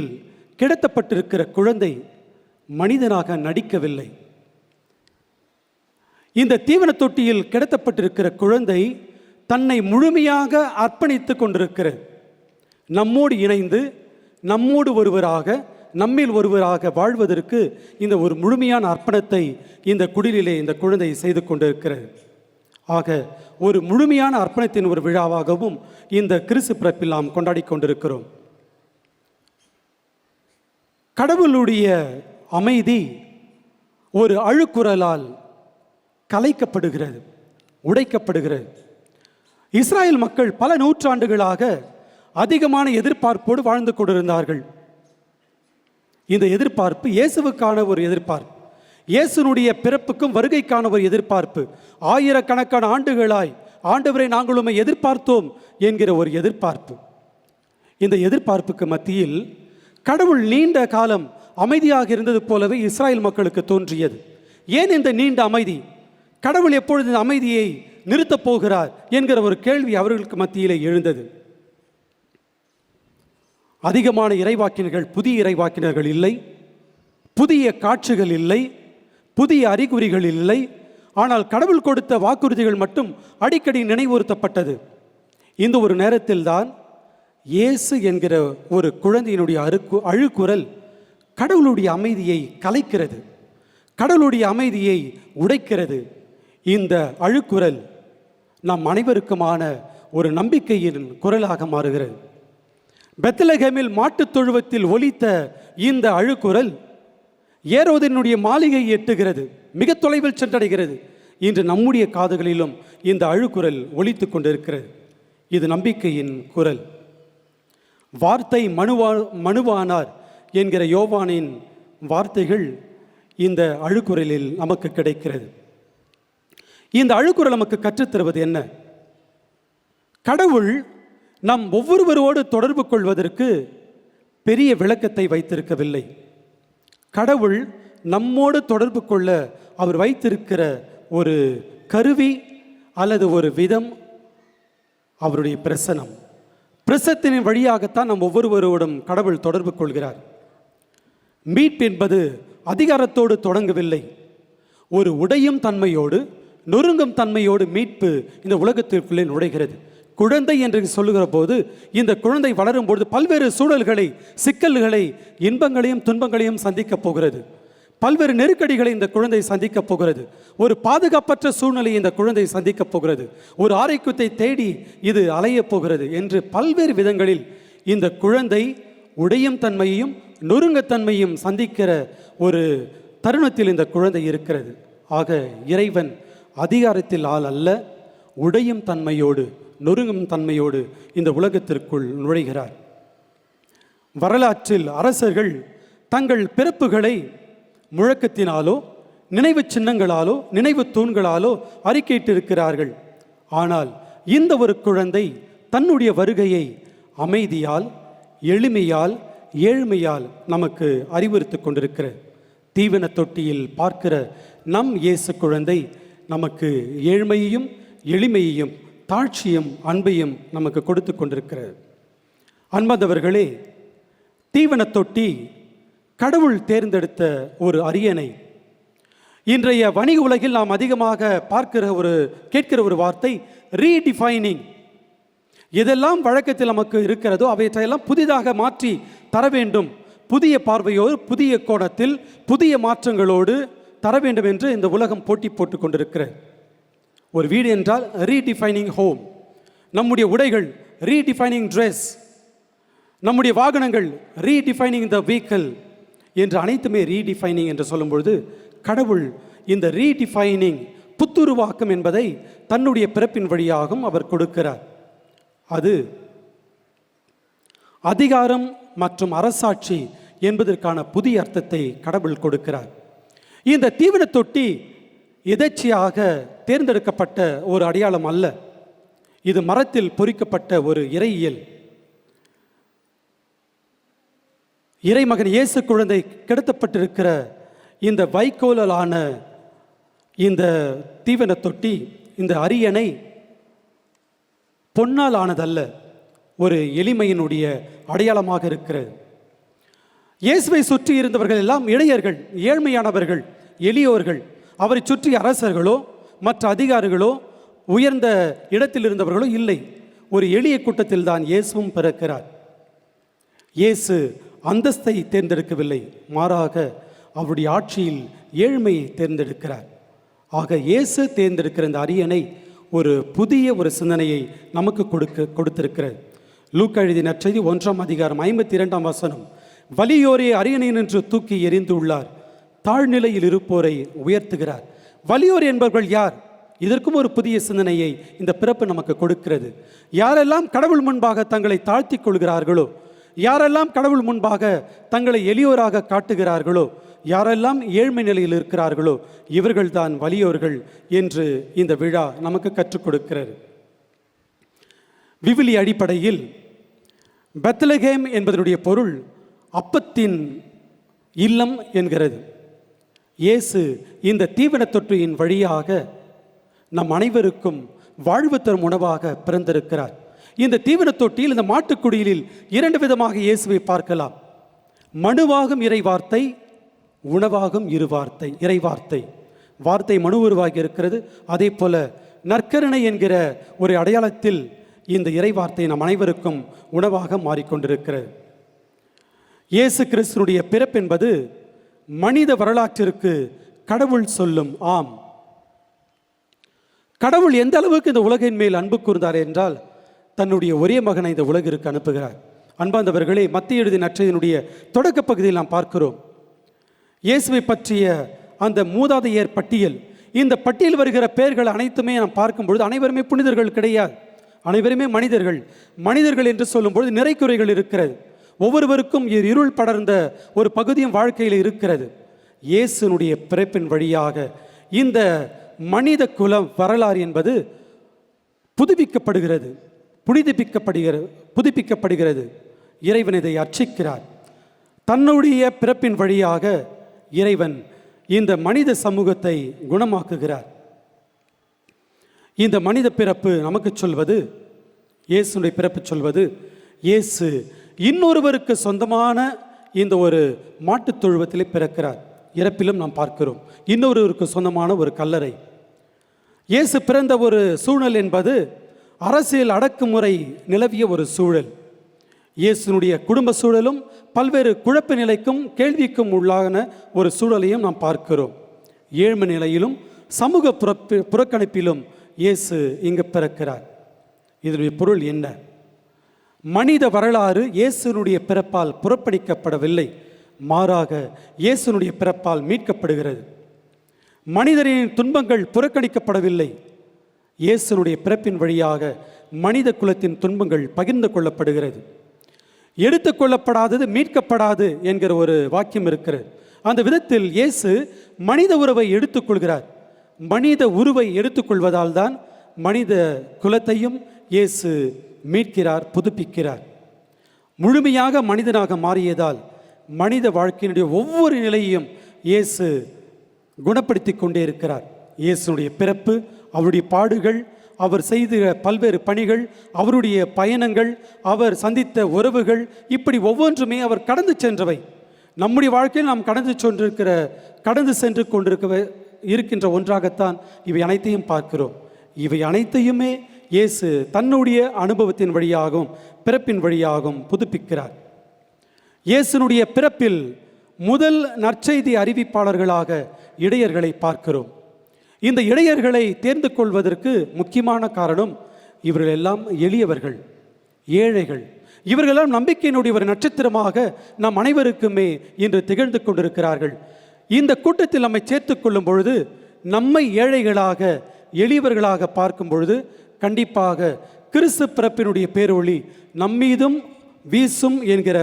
கிடத்தப்பட்டிருக்கிற குழந்தை மனிதனாக நடிக்கவில்லை. இந்த தீவன தொட்டியில் கிடத்தப்பட்டிருக்கிற குழந்தை தன்னை முழுமையாக அர்ப்பணித்துக் கொண்டிருக்கிறது. நம்மோடு இணைந்து நம்மோடு ஒருவராக, நம்மில் ஒருவராக வாழ்வதற்கு இந்த ஒரு முழுமையான அர்ப்பணத்தை இந்த குடிலிலே இந்த குழந்தை செய்து கொண்டிருக்கிறது. ஆக ஒரு முழுமையான அர்ப்பணத்தின் ஒரு விழாவாகவும் இந்த கிறிஸ்து பிறப்பில் நாம் கொண்டாடி கொண்டிருக்கிறோம். கடவுளுடைய அமைதி ஒரு அழுக்குரலால் கலைக்கப்படுகிறது, உடைக்கப்படுகிறது. இஸ்ராயல் மக்கள் பல நூற்றாண்டுகளாக அதிகமான எதிர்பார்ப்போடு வாழ்ந்து கொண்டிருந்தார்கள். இந்த எதிர்பார்ப்பு இயேசுவுக்கான ஒரு எதிர்பார்ப்பு, இயேசுனுடைய பிறப்புக்கும் வருகைக்கான ஒரு எதிர்பார்ப்பு. ஆயிரக்கணக்கான ஆண்டுகளாய் ஆண்டவரை நாங்கள் உம்மை எதிர்பார்த்தோம் என்கிற ஒரு எதிர்பார்ப்பு. இந்த எதிர்பார்ப்புக்கு மத்தியில் கடவுள் நீண்ட காலம் அமைதியாக இருந்தது போலவே இஸ்ராயல் மக்களுக்கு தோன்றியது. ஏன் இந்த நீண்ட அமைதி? கடவுள் எப்பொழுது இந்த அமைதியை நிறுத்தப் போகிறார் என்கிற ஒரு கேள்வி அவர்களுக்கு மத்தியிலே எழுந்தது. அதிகமான இறைவாக்கினர்கள், புதிய இறைவாக்கினர்கள் இல்லை, புதிய காட்சிகள் இல்லை, புதிய அறிகுறிகள் இல்லை. ஆனால் கடவுள் கொடுத்த வாக்குறுதிகள் மட்டும் அடிக்கடி நினைவுறுத்தப்பட்டது. இந்த ஒரு நேரத்தில்தான் இயேசு என்கிற ஒரு குழந்தையினுடைய அழுக்குரல் கடவுளுடைய அமைதியை கலைக்கிறது, கடவுளுடைய அமைதியை உடைக்கிறது. இந்த அழுக்குரல் நம் அனைவருக்குமான ஒரு நம்பிக்கையின் குரலாக மாறுகிறது. பெத்லகேமில் மாட்டுத் தொழுவத்தில் ஒலித்த இந்த அழுக்குரல் ஏரோதினுடைய மாளிகையை எட்டுகிறது, மிக தொலைவில் சென்றடைகிறது. இன்று நம்முடைய காதுகளிலும் இந்த அழுக்குரல் ஒலித்து கொண்டிருக்கிறது. இது நம்பிக்கையின் குரல். வார்த்தை மனுவானார் என்கிற யோவானின் வார்த்தைகள் இந்த அழுக்குரலில் நமக்கு கிடைக்கிறது. இந்த அழுக்குரல் நமக்கு கற்றுத்தருவது என்ன? கடவுள் நம் ஒவ்வொருவரோடு தொடர்பு கொள்வதற்கு பெரிய விளக்கத்தை வைத்திருக்கவில்லை. கடவுள் நம்மோடு தொடர்பு கொள்ள அவர் வைத்திருக்கிற ஒரு கருவி அல்லது ஒரு விதம் அவருடைய பிரசனம். பிரசத்தின் வழியாகத்தான் நம் ஒவ்வொருவரோடும் கடவுள் தொடர்பு கொள்கிறார். மீட்பு என்பது அதிகாரத்தோடு தொடங்கவில்லை. ஒரு உடையும் தன்மையோடு, நொறுங்கும் தன்மையோடு மீட்பு இந்த உலகத்திற்குள்ளே நுழைகிறது. குழந்தை என்று சொல்லுகிற போது இந்த குழந்தை வளரும் பொழுது பல்வேறு சூழல்களை, சிக்கல்களை, இன்பங்களையும் துன்பங்களையும் சந்திக்கப் போகிறது. பல்வேறு நெருக்கடிகளை இந்த குழந்தை சந்திக்கப் போகிறது. ஒரு பாதுகாப்பற்ற சூழ்நிலையை இந்த குழந்தை சந்திக்கப் போகிறது. ஒரு ஆரோக்கியத்தை தேடி இது அலையப் போகிறது என்று பல்வேறு விதங்களில் இந்த குழந்தை உடையும் தன்மையையும் நொறுங்கத்தன்மையும் சந்திக்கிற ஒரு தருணத்தில் இந்த குழந்தை இருக்கிறது. ஆக இறைவன் அதிகாரத்தில் ஆள் அல்ல, உடையும் தன்மையோடு, நொறுங்கும் தன்மையோடு இந்த உலகத்திற்குள் நுழைகிறார். வரலாற்றில் அரசர்கள் தங்கள் பிறப்புகளை முழக்கத்தினாலோ, நினைவு சின்னங்களாலோ, நினைவு தூண்களாலோ அறிக்கையிட்டிருக்கிறார்கள். ஆனால் இந்த ஒரு குழந்தை தன்னுடைய வருகையை அமைதியால், எளிமையால், ஏழ்மையால் நமக்கு அறிவுறுத்தி கொண்டிருக்கிறது. தீவன தொட்டியில் பார்க்கிற நம் இயேசு குழந்தை நமக்கு ஏழ்மையையும் எளிமையையும் தாழ்ச்சியும் அன்பையும் நமக்கு கொடுத்து கொண்டிருக்கிறது. அன்பந்தவர்களே, தீவன தொட்டி கடவுள் தேர்ந்தெடுத்த ஒரு அரியணை. இன்றைய வணிக உலகில் நாம் அதிகமாக கேட்கிற ஒரு வார்த்தை ரீடிஃபைனிங். எதெல்லாம் வழக்கத்தில் நமக்கு இருக்கிறதோ அவையற்றையெல்லாம் புதிதாக மாற்றி தர வேண்டும், புதிய பார்வையோடு, புதிய கோணத்தில், புதிய மாற்றங்களோடு தர வேண்டும் என்று இந்த உலகம் போட்டி போட்டு கொண்டிருக்கிறது. ஒரு வீடு என்றால் ரீடிஃபைனிங் ஹோம், நம்முடைய உடைகள் ரீடிஃபைனிங் ட்ரெஸ், நம்முடைய வாகனங்கள் ரீடிஃபைனிங் த வெஹிக்கிள் என்று அனைத்துமே ரீடிஃபைனிங் என்று சொல்லும்பொழுது, கடவுள் இந்த ரீடிஃபைனிங் புத்துருவாக்கம் என்பதை தன்னுடைய பிறப்பின் வழியாகவும் அவர் கொடுக்கிறார். அது அதிகாரம் மற்றும் அரசாட்சி என்பதற்கான புதிய அர்த்தத்தை கடவுள் கொடுக்கிறார். இந்த தீவன தொட்டி எதேச்சையாக தேர்ந்தெடுக்கப்பட்ட ஒரு அடையாளம் அல்ல, இது மரத்தில் பொறிக்கப்பட்ட ஒரு இறையியல். இறைமகன் இயேசு குழந்தை கிடத்தப்பட்டிருக்கிற இந்த வைக்கோலான இந்த தீவன தொட்டி, இந்த அரியணை பொன்னால் ஆனதல்ல, ஒரு எளிமையினுடைய அடையாளமாக இருக்கிறது. இயேசுவை சுற்றி இருந்தவர்கள் எல்லாம் இடையர்கள், ஏழ்மையானவர்கள், எளியோர்கள். அவரை சுற்றி அரசர்களோ மற்ற அதிகாரிகளோ உயர்ந்த இடத்தில் இருந்தவர்களோ இல்லை. ஒரு எளிய கூட்டத்தில் தான் இயேசுவும் பிறக்கிறார். இயேசு அந்தஸ்தை தேர்ந்தெடுக்கவில்லை, மாறாக அவருடைய ஆட்சியில் ஏழ்மையை தேர்ந்தெடுக்கிறார். ஆக இயேசு தேர்ந்தெடுக்கிற இந்த அரியணை ஒரு புதிய ஒரு சிந்தனையை நமக்கு கொடுத்திருக்கிறது. லூக்கா எழுதிய நற்செய்தி 1ஆம் அதிகாரம் 52ஆம் வசனம், வலியோரை அரியணை நின்று தூக்கி எறிந்து உள்ளார், தாழ்நிலையில் இருப்போரை உயர்த்துகிறார். வலியோர் என்பவர்கள் யார்? இதற்கும் ஒரு புதிய சிந்தனையை இந்த பிறப்பு நமக்கு கொடுக்கிறது. யாரெல்லாம் கடவுள் முன்பாக தங்களை தாழ்த்தி கொள்கிறார்களோ, யாரெல்லாம் கடவுள் முன்பாக தங்களை எளியோராக காட்டுகிறார்களோ, யாரெல்லாம் ஏழ்மை நிலையில் இருக்கிறார்களோ, இவர்கள்தான் வலியோர்கள் என்று இந்த விழா நமக்கு கற்றுக் கொடுக்கிறது. விவிலிய அடிப்படையில் பெத்லகேம் என்பதனுடைய பொருள் அப்பத்தின் இல்லம் என்கிறது. இயேசு இந்த தீவன தொட்டியின் வழியாக நம் அனைவருக்கும் வாழ்வு தரும் உணவாக பிறந்திருக்கிறார். இந்த தீவன தொட்டியில், இந்த மாட்டுக்குடியில் 2 விதமாக இயேசுவை பார்க்கலாம். மனுவாகும் இறைவார்த்தை, உணவாகும் இறைவார்த்தை. வார்த்தை மனு உருவாகி இருக்கிறது. அதே போல நற்கருணை என்கிற ஒரு அடையாளத்தில் இந்த இறைவார்த்தை நம் அனைவருக்கும் உணவாக மாறிக்கொண்டிருக்கிறது. இயேசு கிறிஸ்துடைய பிறப்பு என்பது மனித வரலாற்றிற்கு கடவுள் சொல்லும் ஆம். கடவுள் எந்த அளவுக்கு இந்த உலகின் மேல் அன்பு கூர்ந்தார் என்றால், தன்னுடைய ஒரே மகனை இந்த உலகிற்கு அனுப்புகிறார். அன்பார்ந்தவர்களே, மத்திய எழுதிய நற்செய்தியினுடைய தொடக்க பகுதியில் நாம் பார்க்கிறோம் இயேசுவை பற்றிய அந்த மூதாதையர் பட்டியல். இந்த பட்டியல் வருகிற பெயர்கள் அனைத்துமே நாம் பார்க்கும்பொழுது அனைவருமே புனிதர்கள் கிடையாது, அனைவருமே மனிதர்கள். மனிதர்கள் என்று சொல்லும்பொழுது நிறைக்குறைகள் இருக்கிறது. ஒவ்வொருவருக்கும் இருள் படர்ந்த ஒரு பகுதியும் வாழ்க்கையில் இருக்கிறது. இயேசுனுடைய பிறப்பின் வழியாக இந்த மனித குலம் வரலாறு என்பது புதுப்பிக்கப்படுகிறது. இறைவன் இதை அர்ச்சிக்கிறார். தன்னுடைய பிறப்பின் வழியாக இறைவன் இந்த மனித சமூகத்தை குணமாக்குகிறார். இந்த மனித பிறப்பு நமக்கு சொல்வது, இயேசுடைய பிறப்பு சொல்வது, இயேசு இன்னொருவருக்கு சொந்தமான இந்த ஒரு மாட்டுத் தொழுவத்திலே பிறக்கிறார். இறப்பிலும் நாம் பார்க்கிறோம் இன்னொருவருக்கு சொந்தமான ஒரு கல்லறை. இயேசு பிறந்த ஒரு சூழல் என்பது அரசியல் அடக்குமுறை நிலவிய ஒரு சூழல். இயேசுனுடைய குடும்ப சூழலும் பல்வேறு குழப்ப நிலைக்கும் கேள்விக்கும் உள்ளான ஒரு சூழலையும் நாம் பார்க்கிறோம். ஏழ்மை நிலையிலும் சமூக புறக்கணிப்பிலும் இயேசு இங்கு பிறக்கிறார். இதனுடைய பொருள் என்ன? மனித வரலாறு இயேசுனுடைய பிறப்பால் புறக்கணிக்கப்படவில்லை, மாறாக இயேசுனுடைய பிறப்பால் மீட்கப்படுகிறது. மனிதரின் துன்பங்கள் புறக்கணிக்கப்படவில்லை, இயேசுனுடைய பிறப்பின் வழியாக மனித குலத்தின் துன்பங்கள் பகிர்ந்து கொள்ளப்படுகிறது. எடுத்துக்கொள்ளப்படாதது மீட்கப்படாது என்கிற ஒரு வாக்கியம் இருக்கிறது. அந்த விதத்தில் இயேசு மனித உறவை எடுத்துக்கொள்கிறார். மனித உருவை எடுத்துக்கொள்வதால் தான் மனித குலத்தையும் இயேசு மீட்கிறார், புதுப்பிக்கிறார். முழுமையாக மனிதனாக மாறியதால் மனித வாழ்க்கையினுடைய ஒவ்வொரு நிலையையும் இயேசு குணப்படுத்தி கொண்டே இருக்கிறார். இயேசுடைய பிறப்பு, அவருடைய பாடுகள், அவர் செய்த பல்வேறு பணிகள், அவருடைய பயணங்கள், அவர் சந்தித்த உறவுகள், இப்படி ஒவ்வொன்றுமே அவர் கடந்து சென்றவை. நம்முடைய வாழ்க்கையில் நாம் கடந்து சென்று கொண்டிருக்கின்ற ஒன்றாகத்தான் இவை அனைத்தையும் பார்க்கிறோம். இவை அனைத்தையுமே இயேசு தன்னுடைய அனுபவத்தின் வழியாகவும் பிறப்பின் வழியாகவும் புதுப்பிக்கிறார். இயேசுனுடைய பிறப்பில் முதல் நற்செய்தி அறிவிப்பாளர்களாக இடையர்களை பார்க்கிறோம். இந்த இடையர்களை தேர்ந்து கொள்வதற்கு முக்கியமான காரணம், இவர்கள் எல்லாம் எளியவர்கள், ஏழைகள். இவர்களெல்லாம் நம்பிக்கையினுடைய ஒரு நட்சத்திரமாக நம் அனைவருக்குமே இன்று திகழ்ந்து கொண்டிருக்கிறார்கள். இந்த கூட்டத்தில் நம்மை சேர்த்து கொள்ளும் பொழுது, நம்மை ஏழைகளாக எளியவர்களாக பார்க்கும் பொழுது, கண்டிப்பாக கிறிஸ்து பிறப்பினுடைய பேரொளி நம்மீதும் வீசும் என்கிற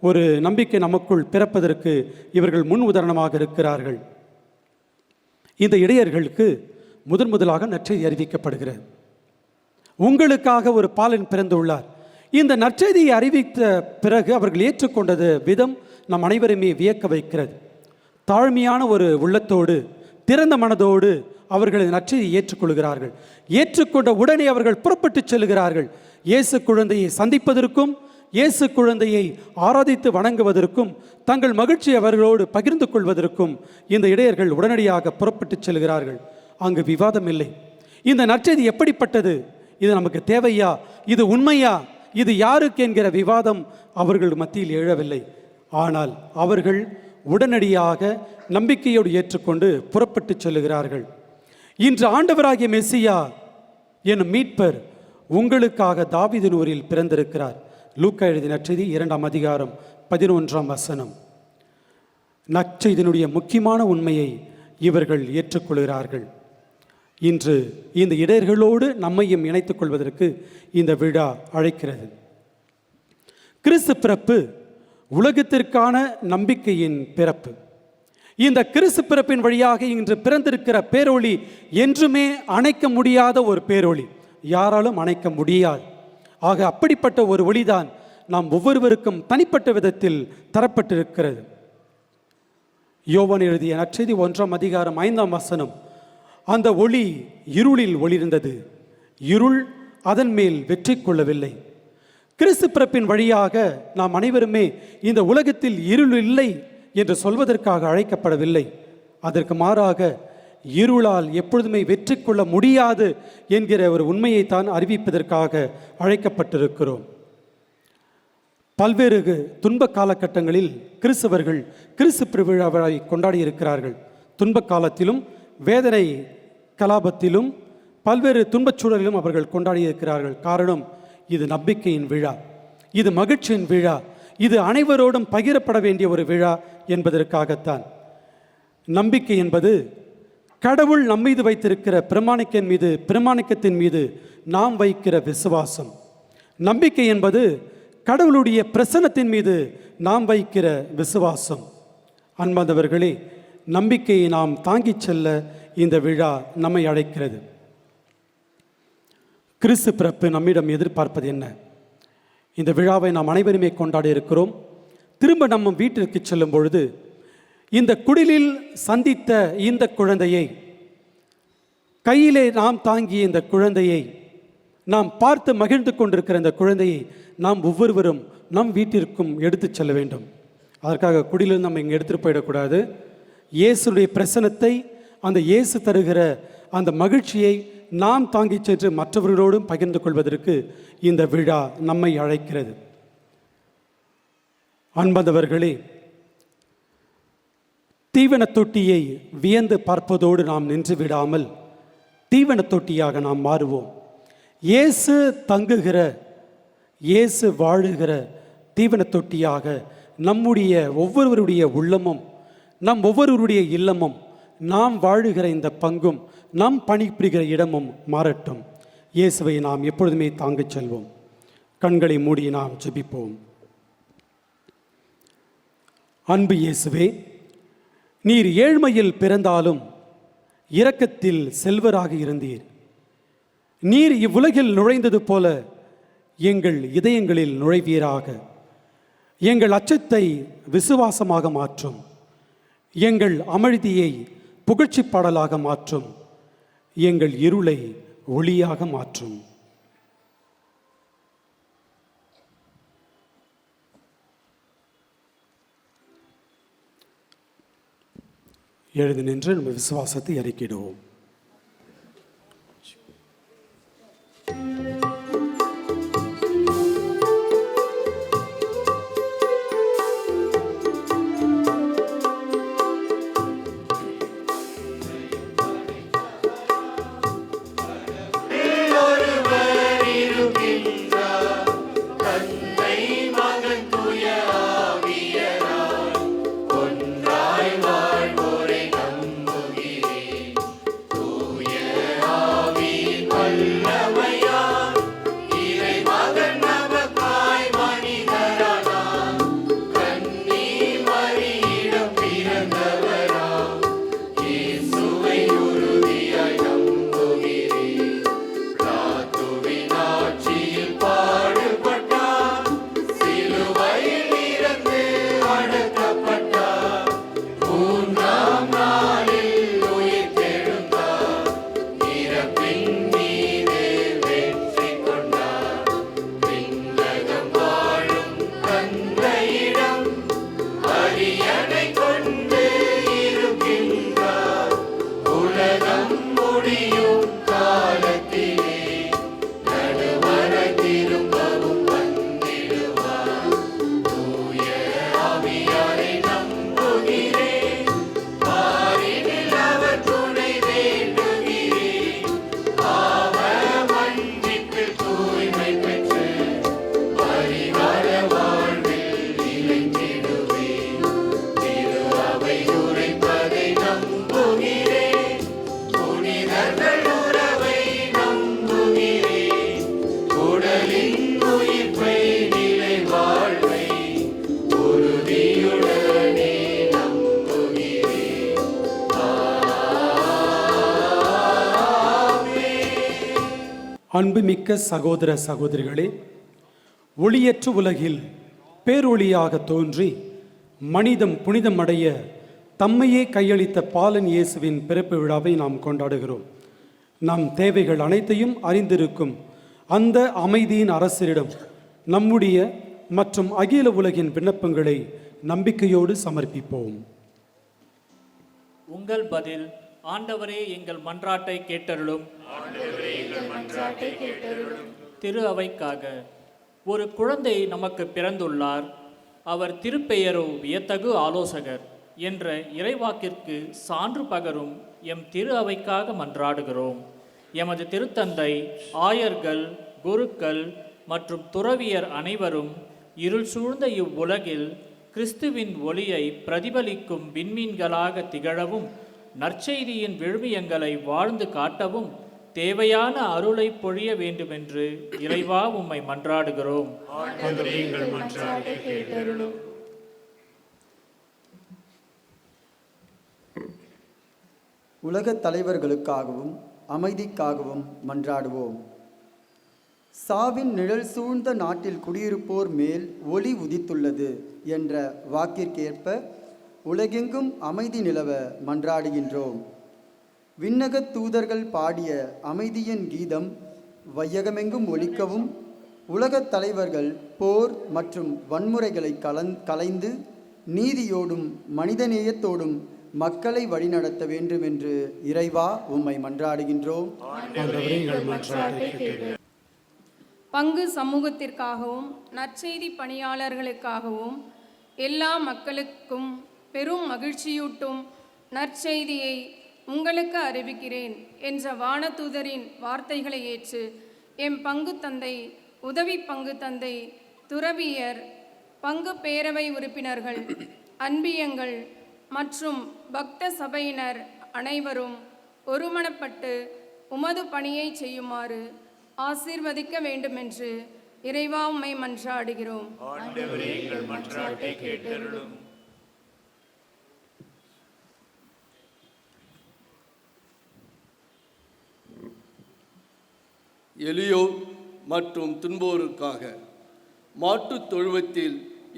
ஒரு நம்பிக்கை நமக்குள் பிறப்பதற்கு இவர்கள் முன் உதாரணமாக இருக்கிறார்கள். இந்த இடையர்களுக்கு முதலாக நற்செய்தி அறிவிக்கப்படுகிறது. உங்களுக்காக ஒரு பாலன் பிறந்துள்ளார். இந்த நற்செய்தியை அறிவித்த பிறகு அவர்கள் ஏற்றுக்கொண்டது விதம் நம் அனைவருமே வியக்க வைக்கிறது. தாழ்மையான ஒரு உள்ளத்தோடு, திறந்த மனதோடு அவர்கள் நற்செய்தியை ஏற்றுக்கொள்கிறார்கள். ஏற்றுக்கொண்ட உடனே அவர்கள் புறப்பட்டு செல்கிறார்கள். இயேசு குழந்தையை சந்திப்பதற்கும், இயேசு குழந்தையை ஆராதித்து வணங்குவதற்கும், தங்கள் மகிழ்ச்சியை அவர்களோடு பகிர்ந்து கொள்வதற்கும் இந்த இடையர்கள் உடனடியாக புறப்பட்டு செல்கிறார்கள். அங்கு விவாதம் இல்லை. இந்த நற்செய்தி எப்படிப்பட்டது, இது நமக்கு தேவையா, இது உண்மையா, இது யாருக்கு என்கிற விவாதம் அவர்கள் மத்தியில் எழவில்லை. ஆனால் அவர்கள் உடனடியாக நம்பிக்கையோடு ஏற்றுக்கொண்டு புறப்பட்டு செல்லுகிறார்கள். இன்று ஆண்டவராகிய மெசியா என்னும் மீட்பர் உங்களுக்காக தாவீதின் ஊரில் பிறந்திருக்கிறார். லூக்கா எழுதிய நற்செய்தி 2ஆம் அதிகாரம் 11ஆம் வசனம். நற்செய்தியினுடைய முக்கியமான உண்மையை இவர்கள் ஏற்றுக்கொள்கிறார்கள். இன்று இந்த இடையர்களோடு நம்மையும் இணைத்துக் கொள்வதற்கு இந்த விழா அழைக்கிறது. கிறிஸ்து பிறப்பு உலகத்திற்கான நம்பிக்கையின் பிறப்பு. இந்த கிறிஸ்து பிறப்பின் வழியாக இன்று பிறந்திருக்கிற பேரொளி என்றுமே அணைக்க முடியாத ஒரு பேரொளி, யாராலும் அணைக்க முடியாது. ஆக அப்படிப்பட்ட ஒரு ஒளிதான் நாம் ஒவ்வொருவருக்கும் தனிப்பட்ட விதத்தில் தரப்பட்டிருக்கிறது. யோவான் எழுதிய நற்செய்தி 1ஆம் அதிகாரம் 5ஆம் வசனம். அந்த ஒளி இருளில் ஒளிர்ந்தது, இருள் அதன் மேல் வெற்றி கொள்ளவில்லை. கிறிஸ்து பிறப்பின் வழியாக நாம் அனைவருமே இந்த உலகத்தில் இருள் இல்லை என்று சொல்வதற்காக அழைக்கப்படவில்லை. அதற்கு மாறாக இருளால் எப்பொழுதுமே வெற்றி கொள்ள முடியாது என்கிற ஒரு உண்மையை தான் அறிவிப்பதற்காக அழைக்கப்பட்டிருக்கிறோம். பல்வேறு துன்ப காலகட்டங்களில் கிறிஸ்தவர்கள் கிறிஸ்து பெருவிழாவை கொண்டாடி இருக்கிறார்கள். துன்ப காலத்திலும் வேதனை கலாபத்திலும் பல்வேறு துன்பச் சூழலிலும் அவர்கள் கொண்டாடி இருக்கிறார்கள். காரணம், இது நம்பிக்கையின் விழா, இது மகிழ்ச்சியின் விழா, இது அனைவரோடும் பகிரப்பட வேண்டிய ஒரு விழா என்பதற்காகத்தான். நம்பிக்கை என்பது கடவுள் நம்மீது வைத்திருக்கிற பிரமாணிக்கத்தின் மீது நாம் வைக்கிற விசுவாசம். நம்பிக்கை என்பது கடவுளுடைய பிரசன்னத்தின் மீது நாம் வைக்கிற விசுவாசம். அன்பார்ந்தவர்களே, நம்பிக்கையை நாம் தாங்கிச் செல்ல இந்த விழா நம்மை அழைக்கிறது. கிறிஸ்து பிறப்பு நம்மிடம் எதிர்பார்ப்பது என்ன? இந்த விழாவை நாம் அனைவருமே கொண்டாடி இருக்கிறோம். திரும்ப நம்ம வீட்டிற்கு செல்லும் பொழுது இந்த குடிலில் சந்தித்த இந்த குழந்தையை, கையிலே நாம் தாங்கிய இந்த குழந்தையை, நாம் பார்த்து மகிழ்ந்து கொண்டிருக்கிற இந்த குழந்தையை நாம் ஒவ்வொருவரும் நம் வீட்டிற்கும் எடுத்து செல்ல வேண்டும். அதற்காக குடிலில் நம்ம இங்கே எடுத்துகிட்டு போயிடக்கூடாது. இயேசுடைய பிரசன்னத்தை, அந்த இயேசு தருகிற அந்த மகிழ்ச்சியை நாம் தாங்கி சென்று மற்றவர்களோடும் பகிர்ந்து கொள்வதற்கு இந்த விழா நம்மை அழைக்கிறது. அன்பந்தவர்களே, தீவன தொட்டியை வியந்து பார்ப்பதோடு நாம் நின்று விடாமல் தீவன தொட்டியாக நாம் மாறுவோம். இயேசு தங்குகிற, இயேசு வாழுகிற தீவன தொட்டியாக நம்முடைய ஒவ்வொருவருடைய உள்ளமும், நம் ஒவ்வொருவருடைய இல்லமும், நாம் வாழுகிற இந்த பங்கும், நாம் பணிபுரிகிற இடமும் மாறட்டும். இயேசுவை நாம் எப்பொழுதுமே தாங்கிச் செல்வோம். கண்களை மூடி நாம் ஜெபிப்போம். அன்பு இயேசுவே, நீர் ஏழ்மையில் பிறந்தாலும் இரக்கத்தில் செல்வராக இருந்தீர். நீர் இவ்வுலகில் நுழைந்தது போல எங்கள் இதயங்களில் நுழைவீராக. எங்கள் அச்சத்தை விசுவாசமாக மாற்றும், எங்கள் அமைதியை புகழ்ச்சி பாடலாக மாற்றும், எங்கள் இருளை ஒளியாக மாற்றும். எழுந்து நின்று நம்ம விசுவாசத்தை அறிக்கையிடுவோம். அன்புமிக்க சகோதர சகோதரிகளே, ஒளியற்ற உலகில் பேரொளியாக தோன்றி மனிதம் புனிதமடைய தம்மையே கையளித்த பாலன் இயேசுவின் பிறப்பு விழாவை நாம் கொண்டாடுகிறோம். நம் தேவைகள் அனைத்தையும் அறிந்திருக்கும் அந்த அமைதியின் அரசரிடம் நம்முடைய மற்றும் அகில உலகின் விண்ணப்பங்களை நம்பிக்கையோடு சமர்ப்பிப்போம். உங்கள் பதில்: ஆண்டவரே எங்கள் மன்றாட்டை கேட்டருளும். திரு அவைக்காக ஒரு குழந்தை நமக்கு பிறந்துள்ளார், அவர் திருப்பெயரோ வியத்தகு ஆலோசகர் என்ற இறைவாக்கிற்கு சான்று பகரும் எம் திரு அவைக்காக மன்றாடுகிறோம். எமது திருத்தந்தை, ஆயர்கள், குருக்கள் மற்றும் துறவியர் அனைவரும் இருள் சூழ்ந்த இவ்வுலகில் கிறிஸ்துவின் ஒளியை பிரதிபலிக்கும் விண்மீன்களாக திகழவும், நற்செய்தியின் விழுமியங்களை வாழ்ந்து காட்டவும் தேவையான அருளை பொழிய வேண்டுமென்று இறைவா உம்மை மன்றாடுகிறோம். உலகத் தலைவர்களுக்காகவும் அமைதிக்காகவும் மன்றாடுவோம். சாவின் நிழல் சூழ்ந்த நாட்டில் குடியிருப்போர் மேல் ஒளி உதித்துள்ளது என்ற வாக்கிற்கேற்ப உலகெங்கும் அமைதி நிலவ மன்றாடுகின்றோம். விண்ணகத் தூதர்கள் பாடிய அமைதியின் கீதம் வையகமெங்கும் ஒலிக்கவும், உலகத் தலைவர்கள் போர் மற்றும் வன்முறைகளை கலைந்து நீதியோடும் மனிதநேயத்தோடும் மக்களை வழிநடத்த வேண்டும் என்று இறைவா உம்மை மன்றாடுகின்றோம். பங்கு சமூகத்திற்காகவும் நற்செய்தி பணியாளர்களுக்காகவும் எல்லா மக்களுக்கும் பெரும் மகிழ்ச்சியூட்டும் நற்செய்தியை உங்களுக்கு அறிவிக்கிறேன் என்ற வானதூதரின் வார்த்தைகளை ஏற்று எம் பங்கு தந்தை, உதவி பங்கு தந்தை, துறவியர், பங்கு பேரவை உறுப்பினர்கள், அன்பியங்கள் மற்றும் பக்த சபையினர் அனைவரும் ஒருமனப்பட்டு உமது பணியை செய்யுமாறு ஆசீர்வதிக்க வேண்டுமென்று இறைவா உம்மை மன்றாடுகிறோம். எளியோர் மற்றும் துன்போருக்காக மாட்டுத் தொழுவத்தில்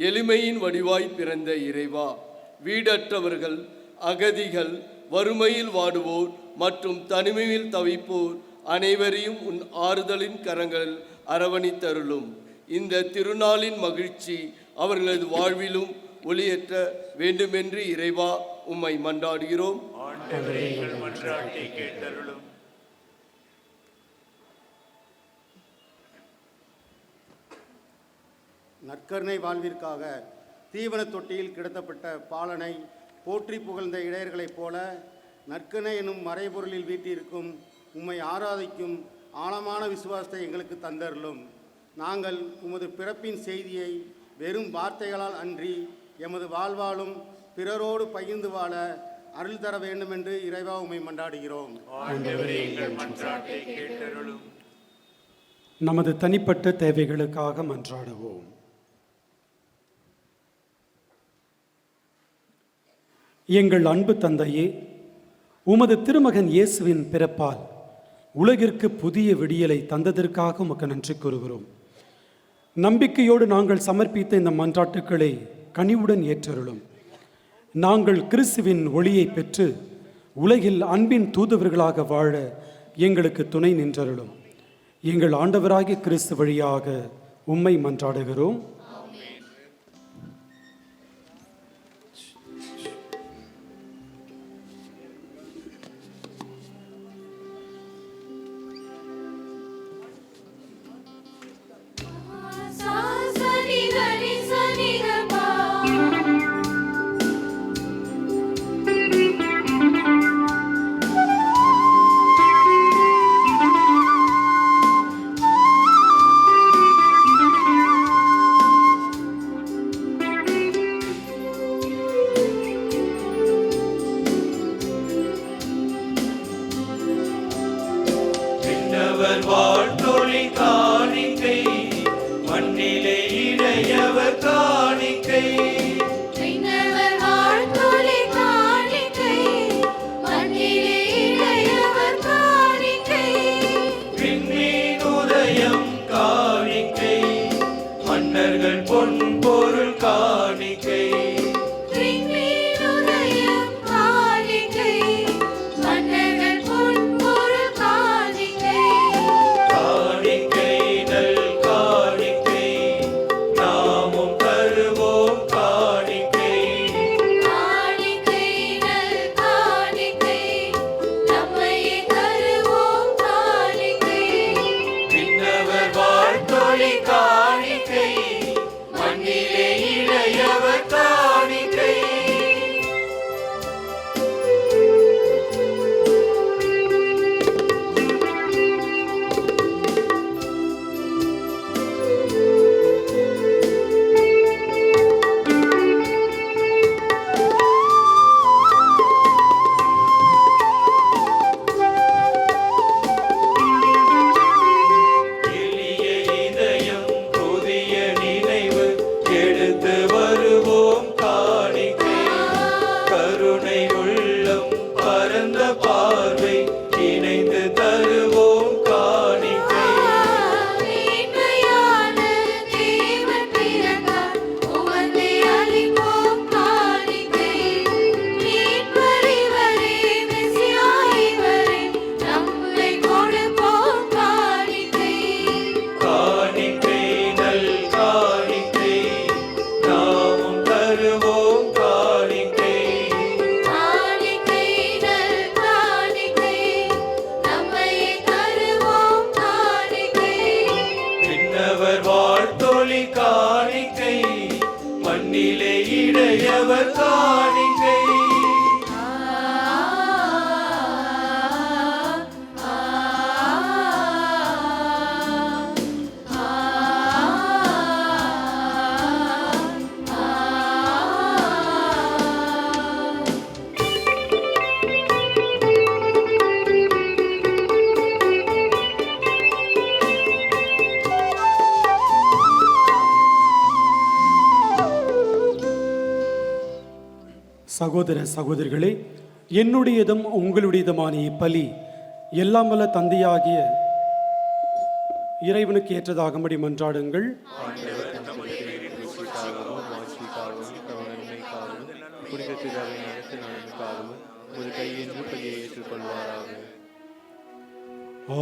எளிமையின் வடிவாய் பிறந்த இறைவா, வீடற்றவர்கள், அகதிகள், வறுமையில் வாடுவோர் மற்றும் தனிமையில் தவிப்போர் அனைவரையும் உன் ஆறுதலின் கரங்கள் அரவணைத்தருளும். இந்த திருநாளின் மகிழ்ச்சி அவர்களது வாழ்விலும் ஒளியேற்ற வேண்டுமென்று இறைவா உம்மை மன்றாடுகிறோம். நற்கருணை வாழ்விற்காக தீவன தொட்டியில் கிடத்தப்பட்ட பாலனை போற்றி புகழ்ந்த இடையர்களைப் போல நற்கருணை என்னும் மறைபொருளில் வீட்டிற்கும் உம்மை ஆராதிக்கும் ஆழமான விசுவாசத்தை எங்களுக்கு தந்தருளும். நாங்கள் உமது பிறப்பின் செய்தியை வெறும் வார்த்தைகளால் அன்றி எமது வாழ்வாலும் பிறரோடு பகிர்ந்து வாழ அருள் தர வேண்டும் என்று இறைவா உம்மை மன்றாடுகிறோம். நமது தனிப்பட்ட தேவைகளுக்காக மன்றாடுவோம். எங்கள் அன்பு தந்தையே, உமது திருமகன் இயேசுவின் பிறப்பால் உலகிற்கு புதிய விடியலை தந்ததற்காக உமக்கு நன்றி கூறுகிறோம். நம்பிக்கையோடு நாங்கள் சமர்ப்பித்த இந்த மன்றாட்டுக்களை கனிவுடன் ஏற்றருளும். நாங்கள் கிறிஸ்துவின் ஒளியை பெற்று உலகில் அன்பின் தூதுவர்களாக வாழ எங்களுக்கு துணை நின்றருளும். எங்கள் ஆண்டவராகிய கிறிஸ்து வழியாக உம்மை மன்றாடுகிறோம். ஆண்டவர் காணிக்கை. சகோதர சகோதரிகளே, என்னுடையதும் உங்களுடையதுமான இப்பலி எல்லாம் வல்ல தந்தையாகிய இறைவனுக்கு ஏற்றதாகும்படி மன்றாடுங்கள்.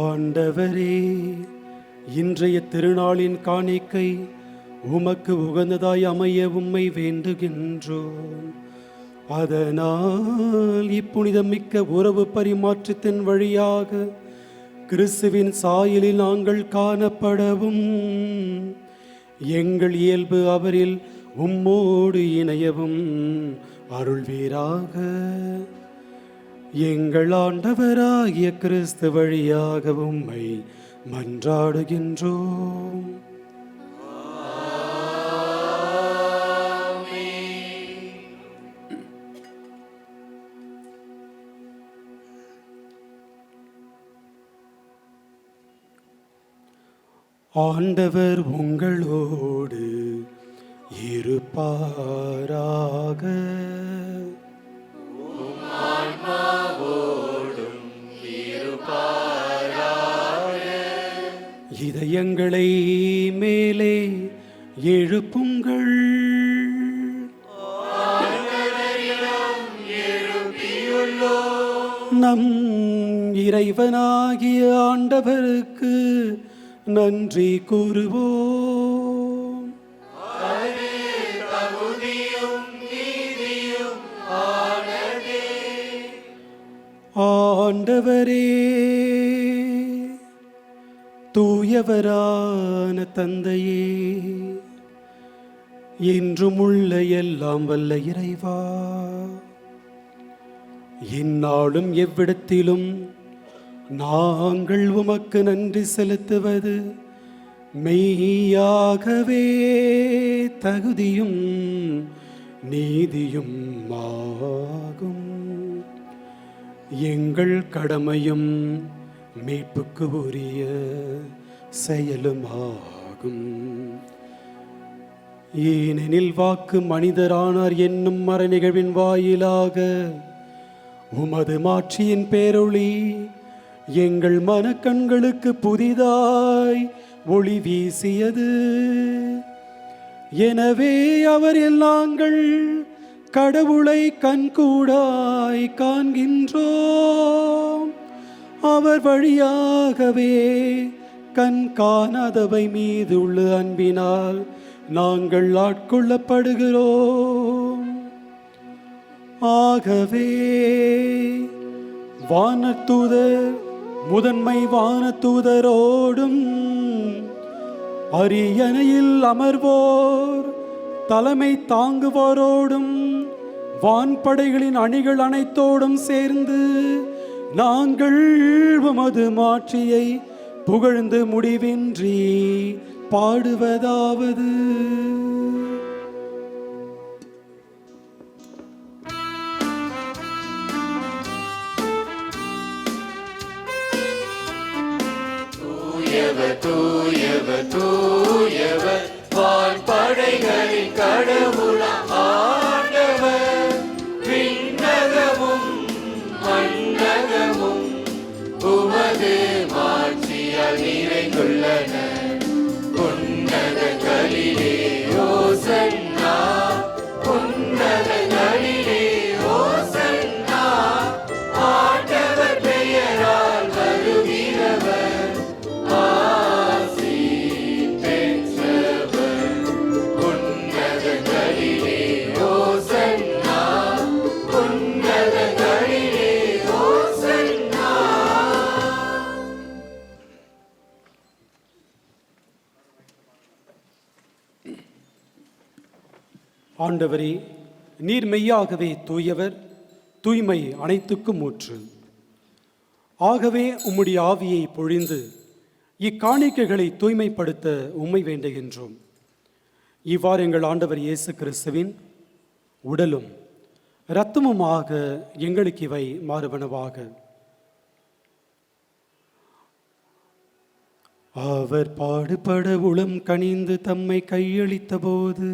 ஆண்டவரே, இன்றைய திருநாளின் காணிக்கை உமக்கு உகந்ததாய் அமைய உம்மை வேண்டுகின்றோம். அதனால் இப்புனிதமிக்க உறவு பரிமாற்றத்தின் வழியாக கிறிஸ்துவின் சாயலில் நாங்கள் காணப்படவும், எங்கள் இயல்பு அவரில் உம்மோடு இணையவும் அருள்வீராக. எங்கள் ஆண்டவராகிய கிறிஸ்து வழியாக உம்மை மன்றாடுகின்றோம். ஆண்டவர் உங்களோடு இருப்பாராக. இதயங்களை மேலே எழுப்புங்கள். நம் இறைவனாகிய ஆண்டவருக்கு நன்றி கூறுவோம். ஆண்டவரே, தூயவரான தந்தையே, என்றும் உள்ள எல்லாம் வல்ல இறைவா, இந்நாளும் எவ்விடத்திலும் நாங்கள் உமக்கு நன்றி செலுத்துவது மெய்யாகவே தகுதியும் நீதியும் ஆகும். எங்கள் கடமையும் மீட்புக்கு உரிய செயலுமாகும். ஏனெனில் வாக்கு மனிதரானார் என்னும் மறைநிகழ்வின் வாயிலாக உமது மாட்சியின் பேரொளி எங்கள் மனக்கண்களுக்கு புதிதாய் ஒளி வீசியது. எனவே அவரில் நாங்கள் கடவுளை கண்கூடாய் காண்கின்றோம். அவர் வழியாகவே கண் காணாதவை மீது உள்ள அன்பினால் நாங்கள் ஆட்கொள்ளப்படுகிறோம். ஆகவே வானதூதர் முதன்மை வானதூதரோடும் அரியணையில் அமர்வோர் தலைமை தாங்குவோரோடும் வான்படைகளின் அணிகள் அனைத்தோடும் சேர்ந்து நாங்கள் உமது மாட்சியை புகழ்ந்து முடிவின்றி பாடுவதாவது: தூயவர் தூயவர் தூயவர் வான்படைகளின் கடவுளாம் ஆண்டவர். விண்ணகமும் மண்ணகமும் உமது மாட்சியால் நிறைந்துள்ளன. உன்னதங்களிலே ஓசன்னா, உன்னதங்களிலே ஓசன்னா. ஆண்டவர் பெயரால் வருகிறவர் ஆசி பெற்றவர். உன்னதங்களிலே ஓசன்னா, உன்னதங்களிலே ஓசன்னா. ஆண்டவரே, நீர் மெய்யாகவே தூயவர், தூய்மை அனைத்துக்கும் ஊற்று. ஆகவே உம்முடைய ஆவியை பொழிந்து இக்காணிக்கைகளை தூய்மைப்படுத்த உம்மை வேண்டுகின்றோம். இவ்வாறு எங்கள் ஆண்டவர் இயேசு கிறிஸ்துவின் உடலும் இரத்தமுமாக எங்களுக்கு இவை மாறுவனவாக. அவர் பாடுபட உளம் கனிந்து தம்மை கையளித்த போது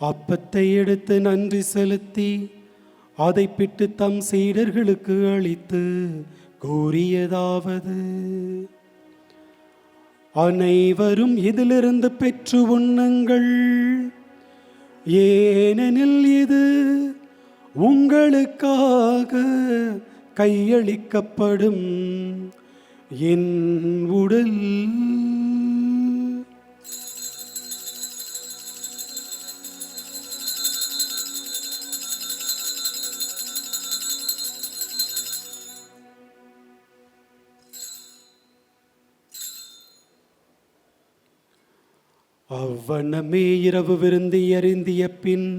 அப்பத்தை எடுத்து நன்றி செலுத்தி அதை பிட்டு தம் சீடர்களுக்கு அளித்து கூறியதாவது: அனைவரும் இதிலிருந்து பெற்று உண்ணுங்கள், ஏனெனில் இது உங்களுக்காக கையளிக்கப்படும் என் உடல். அவ்வண்ணமே இரவு விருந்தை அருந்திய பின்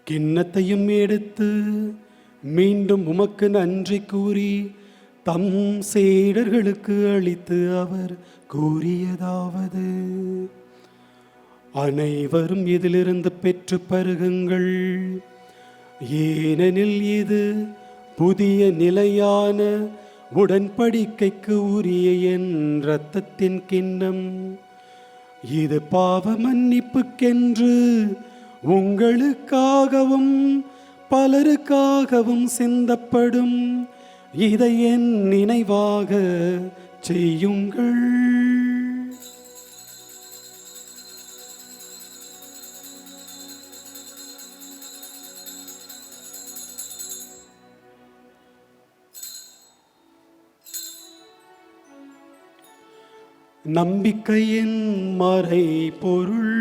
கிண்ணத்தையும் எடுத்து மீண்டும் உமக்கு நன்றி கூறி தம் சீடர்களுக்கு அளித்து அவர் கூறியதாவது: அனைவரும் இதிலிருந்து பெற்று பருகுங்கள், ஏனெனில் இது புதிய நிலையான உடன்படிக்கைக்கு உரிய என் இரத்தத்தின் கிண்ணம். இது பாவ மன்னிப்புக்கென்று உங்களுக்காகவும் பலருக்காகவும் சிந்தப்படும். இதை என் நினைவாக செய்யுங்கள். நம்பிக்கையின் மறை பொருள்.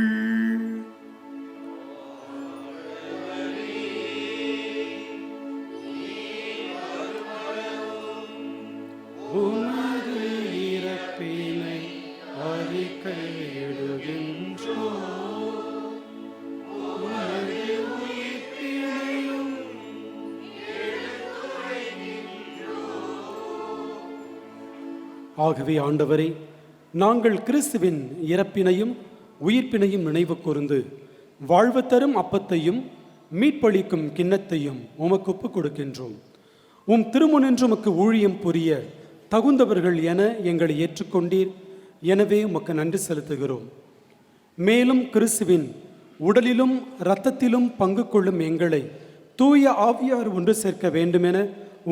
உமது இறப்பினை அறிக்கையிடுகின்றோம், உமது உயிர்ப்பினையும் ஆகவே ஆண்டவரே, நாங்கள் கிறிஸ்துவின் இறப்பினையும் உயிர்ப்பினையும் நினைவு கூர்ந்து வாழ்வு தரும் அப்பத்தையும் மீட்பளிக்கும் கிண்ணத்தையும் உமக்கு ஒப்புக் கொடுக்கின்றோம். உம் திருமுனின்று உமக்கு ஊழியம் புரிய தகுந்தவர்கள் என எங்களை ஏற்றுக்கொண்டீர். எனவே உமக்கு நன்றி செலுத்துகிறோம். மேலும் கிறிஸ்துவின் உடலிலும் இரத்தத்திலும் பங்கு கொள்ளும் எங்களை தூய ஆவியார் ஒன்று சேர்க்க வேண்டுமென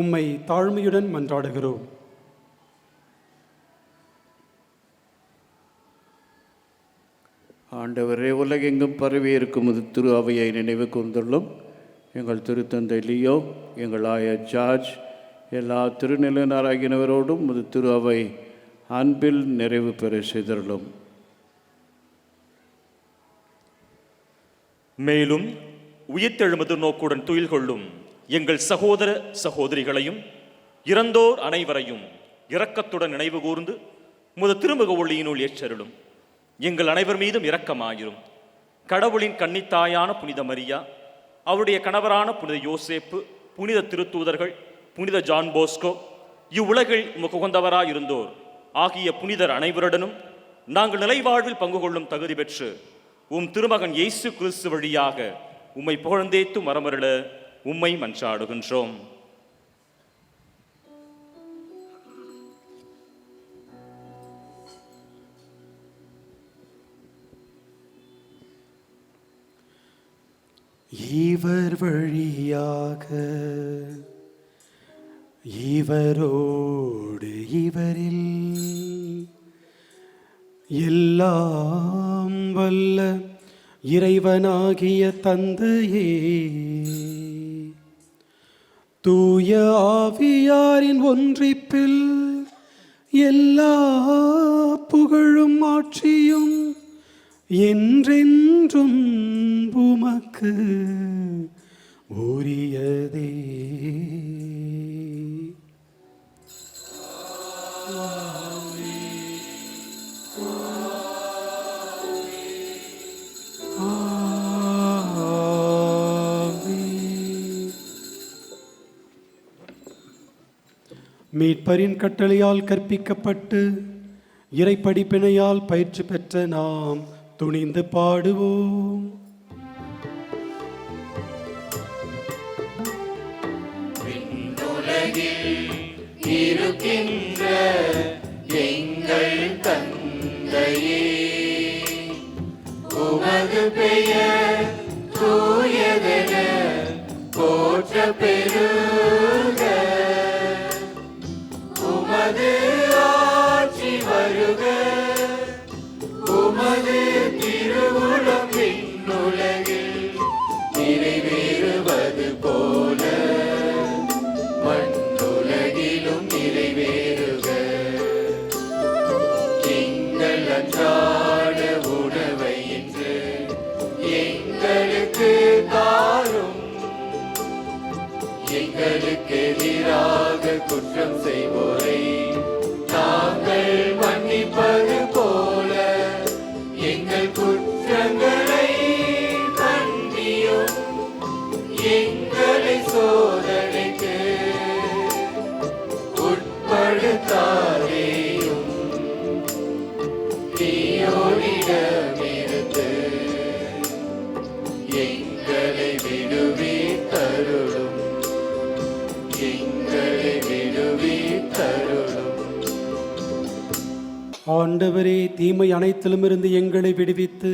உம்மை தாழ்மையுடன் மன்றாடுகிறோம். ஆண்டவரே, உலகெங்கும் பரவி இருக்கும் திரு அவையை நினைவு கூர்ந்துள்ளோம். எங்கள் திருத்தந்தை லியோ, எங்கள் ஆயர் ஜார்ஜ், எல்லா திருநிலையினராகினவரோடும் திரு அவை அன்பில் நிறைவு பெற செய்துள்ளோம். மேலும் உயிர்த்தெழுமது நோக்குடன் துயில் கொள்ளும் எங்கள் சகோதர சகோதரிகளையும் இறந்தோர் அனைவரையும் இரக்கத்துடன் நினைவு கூர்ந்து முத திருமுக ஒளியினுள் ஏற்றருளும். எங்கள் அனைவர் மீதும் இரக்கமாயிரும். கடவுளின் கன்னித்தாயான புனித மரியா, அவருடைய கணவரான புனித யோசேப்பு, புனித திருத்தூதர்கள், புனித ஜான் போஸ்கோ, இவ்வுலகில் உமக்கு உகந்தவராயிருந்தோர் ஆகிய புனிதர் அனைவருடனும் நாங்கள் நிலைவாழ்வில் பங்கு கொள்ளும் தகுதி பெற்று உம் திருமகன் இயேசு கிறிஸ்து வழியாக உம்மை புகழ்ந்தேத்து மரமருள உம்மை மன்றாடுகின்றோம். இவர் வழியாக இவரோடு இவரில் எல்லாம் வல்ல இறைவனாகிய தந்தையே, தூய ஆவியாரின் ஒன்றிப்பில் எல்லா புகழும் ஆட்சியும் என்றென்றும் உமக்கு உரியதே. மீட்பரின் கட்டளையால் கற்பிக்கப்பட்டு இறைப்படிப்பினையால் பயிற்சி பெற்ற நாம் துணிந்து பாடுவோம். இருக்கின்ற எங்கள் தந்தையே, உமது பெயர் தூயதென போற்ற பெறுக. உமது ஆட்சி வருக. உமது திருவுளம் விண்ணுலகில் நிறைவேறுவது போல மண்ணுலகிலும் நிறைவேறுக. எங்கள் அன்றாட உணவை இன்று எங்களுக்கு தாரும். எங்களுக்கு எதிராக குற்றம் செய்வோரை நாங்கள் மன்னிப்பது போல எங்கள் குற்றங்களை மன்னியும். எங்களை சோதனைக்கு உட்படுத்தாதேயும், தீயோனிடமிருந்து எங்களை விடுவித்தருளும். எங்களை விடுவித்தருளும். ஆண்டவரே, தீமை அனைத்திலுமிருந்து எங்களை விடுவித்து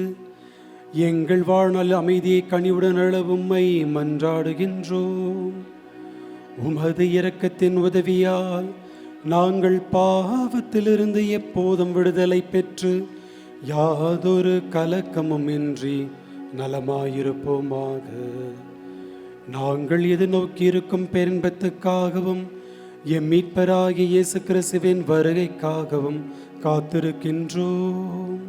எங்கள் வாழ்நாள் அமைதியை கனிவுடன் அள உம்மை மன்றாடுகின்றோம். உமது இரக்கத்தின் உதவியால் நாங்கள் பாவத்திலிருந்து எப்போதும் விடுதலை பெற்று யாதொரு கலக்கமும் இன்றி நலமாயிருப்போமாக. நாங்கள் எதிர்நோக்கியிருக்கும் பேரின்பத்துக்காகவும் எம் மீட்பராகிய இயேசு கிறிஸ்துவின் வருகைக்காகவும் காத்திருக்கின்றோம்.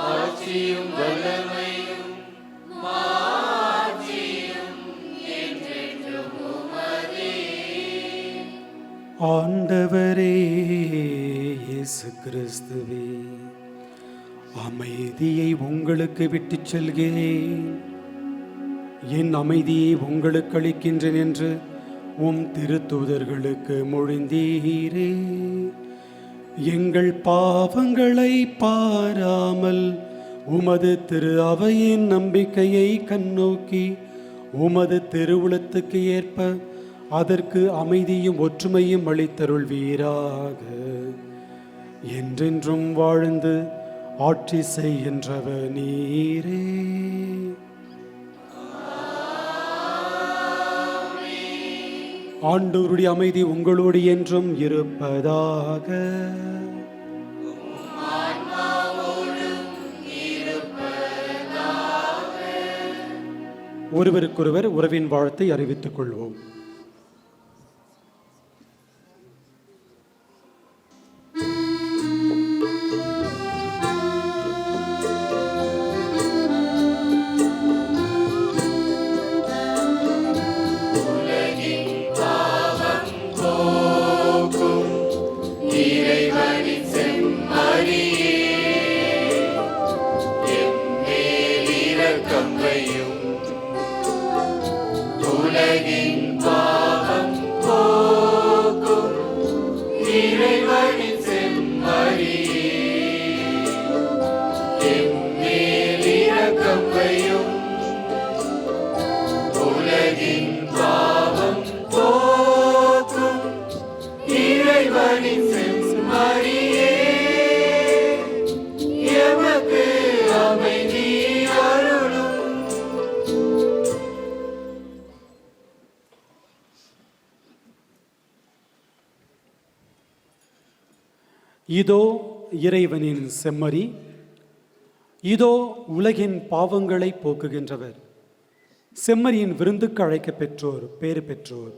ஆட்சியும் வல்லமையும் மாட்சியும் என்றென்றும் உமதே. ஆண்டவரே இயேசு கிறிஸ்துவே, அமைதியை உங்களுக்கு விட்டுச் செல்கிறேன், என் அமைதியை உங்களுக்கு அளிக்கின்றேன் என்று உம் திருத்தூதர்களுக்கு மொழிந்தீரே. எங்கள் பாவங்களை பாராமல் உமது திரு அவையின் நம்பிக்கையை கண்ணோக்கி உமது திருவுளத்துக்கு ஏற்ப அதற்கு அமைதியும் ஒற்றுமையும் அளித்தருள்வீராக. என்றென்றும் வாழ்ந்து ஆட்சி செய்கின்றவர் நீரே. ஆண்டவருடைய அமைதி உங்களோடு என்றும் இருப்பதாக. ஒருவருக்கொருவர் உறவின் வாழ்த்தை அறிவித்துக் கொள்வோம். உலகின் பாவம் போக்கும் இறைவனின் செம்மறியே, எம்மேல் இரக்கம் வையும். உலகின் பாவம் போக்கும் இறைவனின் செம்மறியே, எமக்கு அமைதி அருளும். இதோ இறைவனின் செம்மறி, இதோ உலகின் பாவங்களை போக்குகின்றவர். செம்மறியின் விருந்துக்கு அழைக்க பெற்றோர் பேறு பெற்றோர்.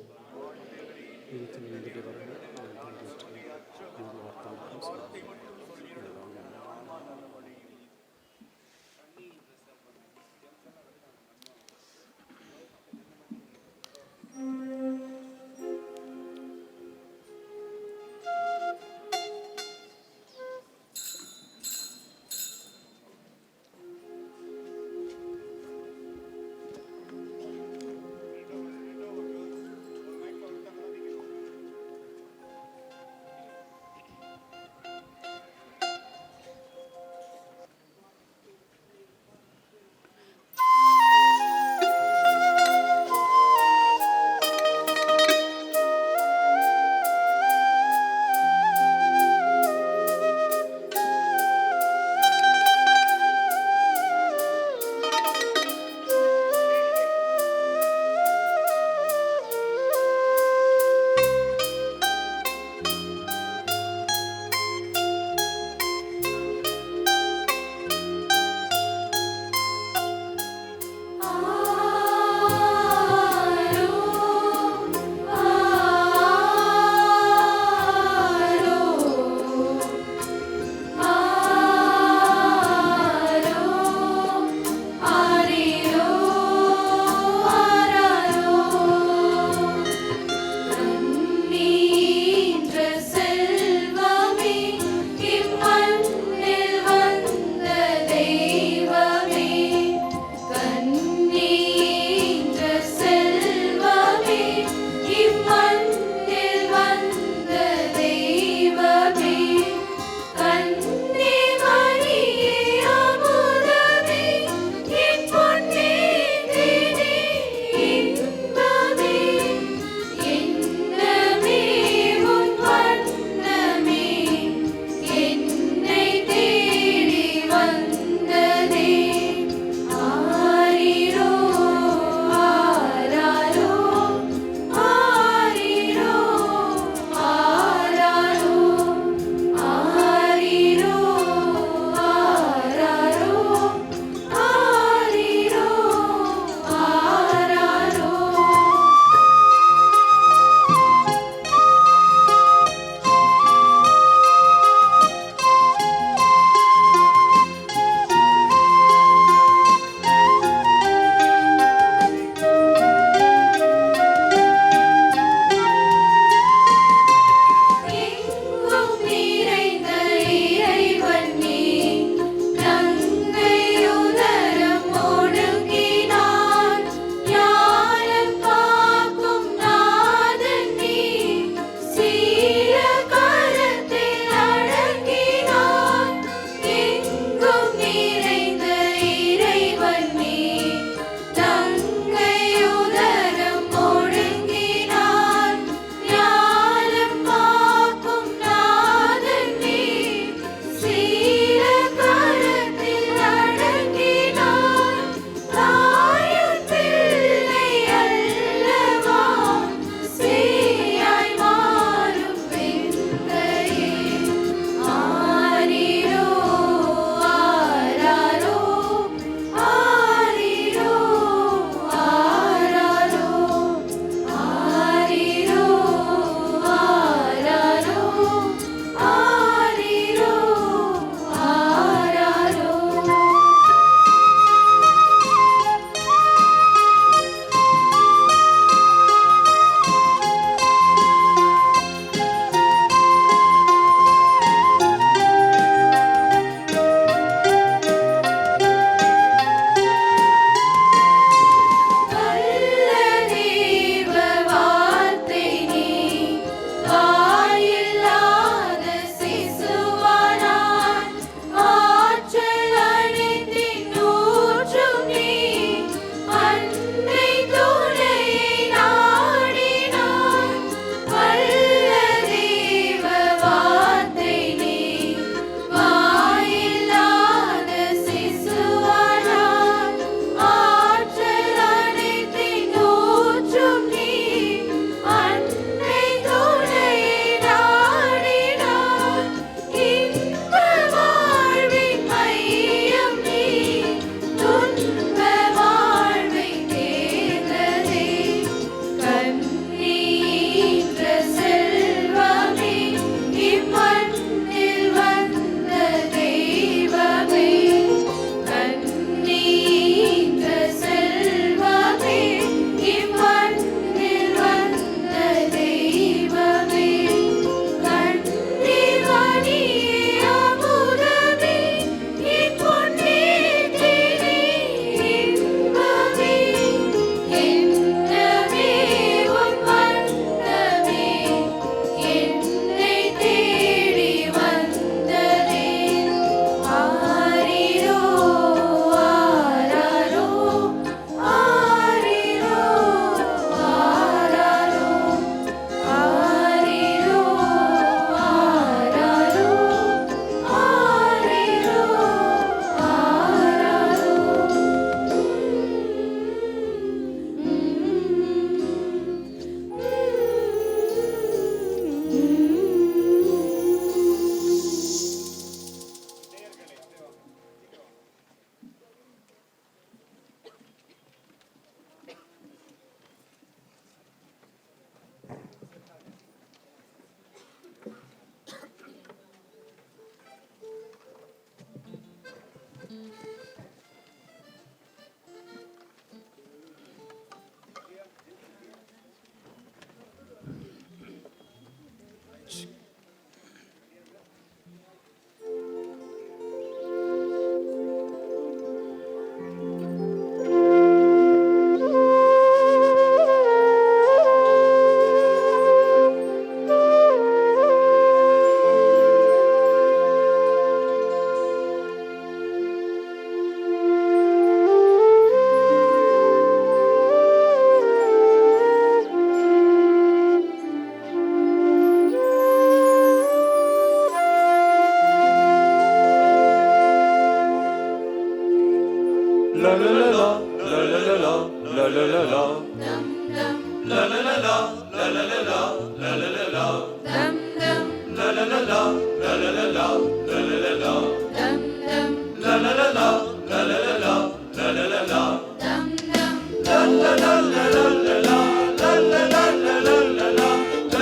la la la la la la la la la la la la dum dum la la la la la la la la la la la la dum dum la la la la la la la la la la la la dum dum la la la la la la la la la la la la dum dum la la la la la la la la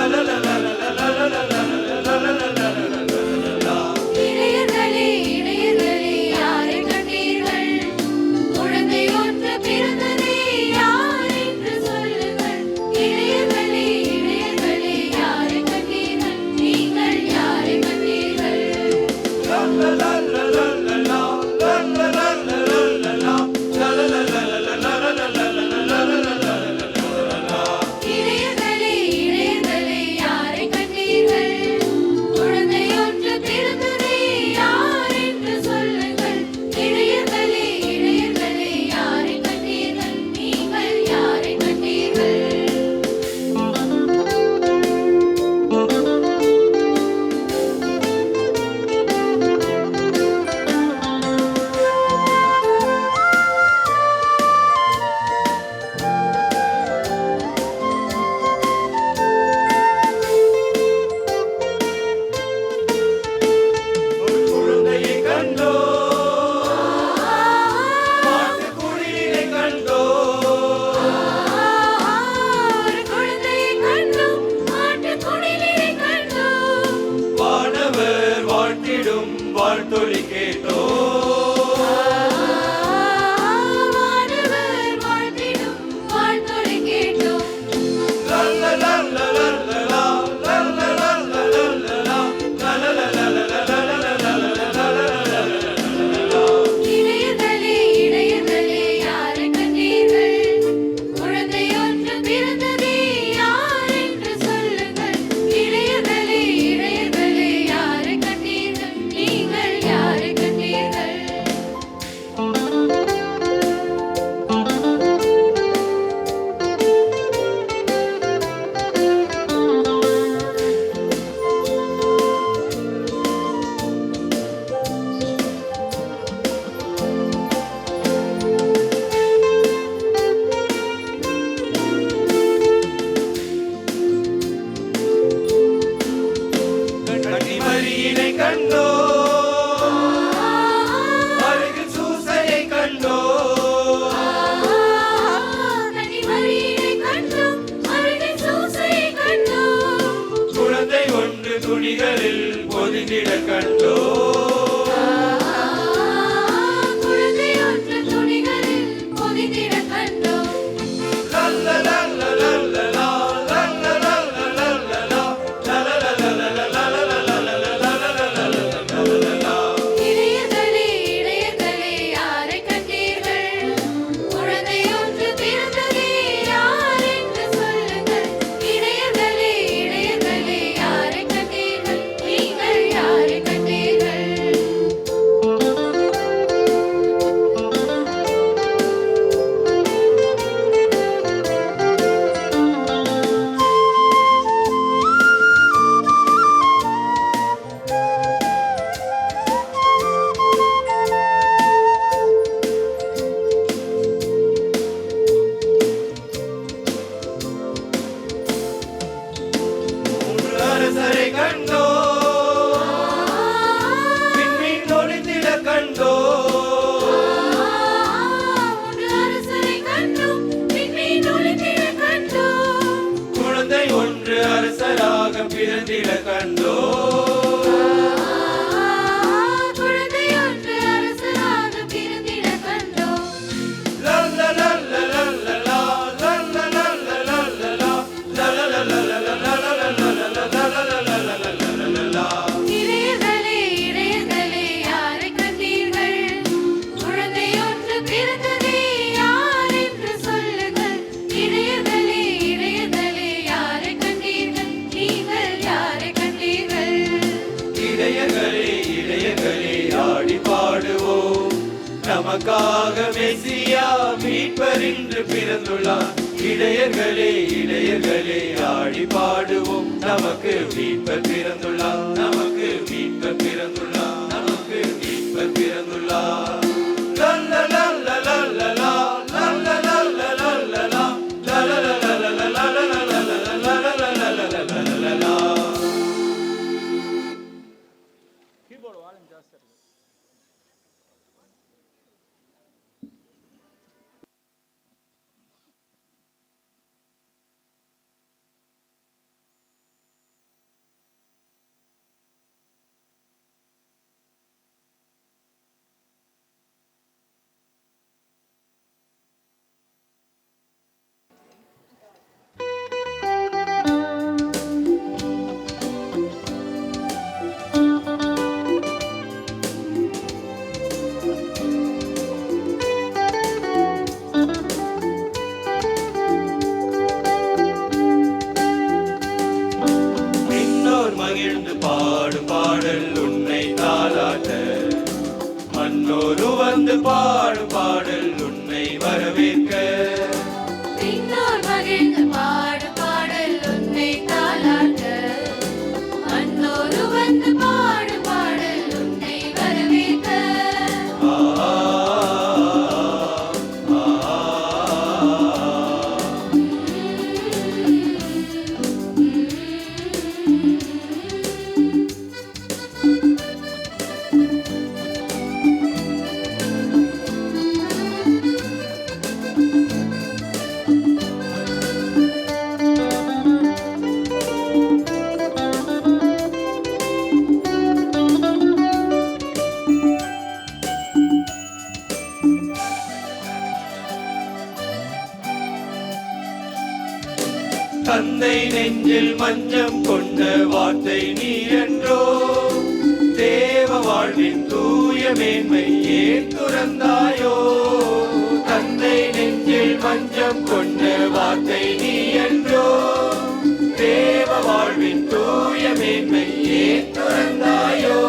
la la la la la la la la la la இளையர்களே இளையர்களே யாரை கண்டீர்கள் குழந்தை ஒன்று பிறந்ததே யார் என்று சொல்லுங்கள் இளையர்களே இளையர்களே யாரை கண்டீர்கள் நீங்கள் யாரை கண்டீர்கள் இளையர்களே இளையர்களே யாரை கண்டீர்கள் குழந்தை ஒன்று பிறந்ததே யார் என்று சொல்லுங்கள் இளையர்களே இளையர்களே யாரை கண்டீர்கள் நீங்கள் யாரை கண்டீர்கள் குழந்தையை கண்டோ மாட்டுக்குடியினை கண்டோ ஒரு குழந்தையை கண்டோம் ஆட்டுக்குடிலை கண்டோம் வானவர் வாழ்த்திடும் வாழ்த்தொலி கேட்டோ வானவர் வாழ்த்திடும் வாழ்த்தொலி கேட்டோம் இளையர்களே இளையர்களே யாரை கண்டீர்கள் குழந்தை ஒன்று பிறந்ததே யார் என்று சொல்லுங்கள் இளையர்களே இளையர்களே யாரை கண்டீர்கள் நீங்கள் யாரை கண்டீர்கள் கன்னிமரியினை கண்டோ அருகில் சூசையை கண்டோ கன்னிமரியை கண்டோம் அருகில் சூசையை கண்டோம் குழந்தை ஒன்று துணிகளில் பொதிந்திட கண்டோ குழந்தை ஒன்று துணிகளில் பொதிந்திட கண்டோம் இளையர்களே இளையர்களே யாரை கண்டீர்கள் குழந்தை ஒன்று பிறந்ததே யார் என்று சொல்லுங்கள் இளையர்களே இளையர்களே யாரை கண்டீர்கள் நீங்கள் யாரை கண்டீர்கள் மூன்று அரசரை கண்டோ விண்மீன் ஒளிந்திட கண்டோ மூன்று அரசரை கண்டோம் விண்மீன் ஒளிந்திட கண்டோம் குழந்தை ஒன்று அரசராக பிறந்திட கண்டோ குழந்தை ஒன்று அரசராக பிறந்திட கண்டோம் இளையர்களே இளையர்களே யாரை கண்டீர்கள் குழந்தை ஒன்று பிறந்ததே யார் என்று சொல்லுங்கள் இளையர்களே இளையர்களே யாரை கண்டீர்கள் நீங்கள் யாரை கண்டீர்கள் இளையர்களே இளையர்களே ஆடி பாடுவோம் நமக்காக மெசியா மீட்பர் இன்று பிறந்துள்ளார் இளையர்களே இளையர்களே ஆடி பாடுவோம் நமக்கு மீட்பர் பிறந்துள்ளார் நமக்கு மீட்பர் பிறந்துள்ளார் நமக்கு மீட்பர் பிறந்துள்ளார் விண்ணோர் மகிழ்ந்து பாடும் பாடல் உன்னை தாளாட்ட, மன்னோரு வந்து பாடும் பாடல் உன்னை வரவேற்க. விண்ணோர் மகிழ்ந்து பாடும் பாடல் உன்னை தாளாட்ட, மன்னோரு வந்து பாடும் பாடல் உன்னை வரவேற்க. தந்தை நெஞ்சில் மஞ்சம் கொண்ட வார்த்தை நீ என்றோ, தேவ வாழ்வின் தூய மேன்மை ஏன் துறந்தாயோ. தந்தை நெஞ்சில் மஞ்சம் கொண்ட வார்த்தை நீ என்றோ, தேவ வாழ்வின் தூய மேன்மை ஏன் துறந்தாயோ.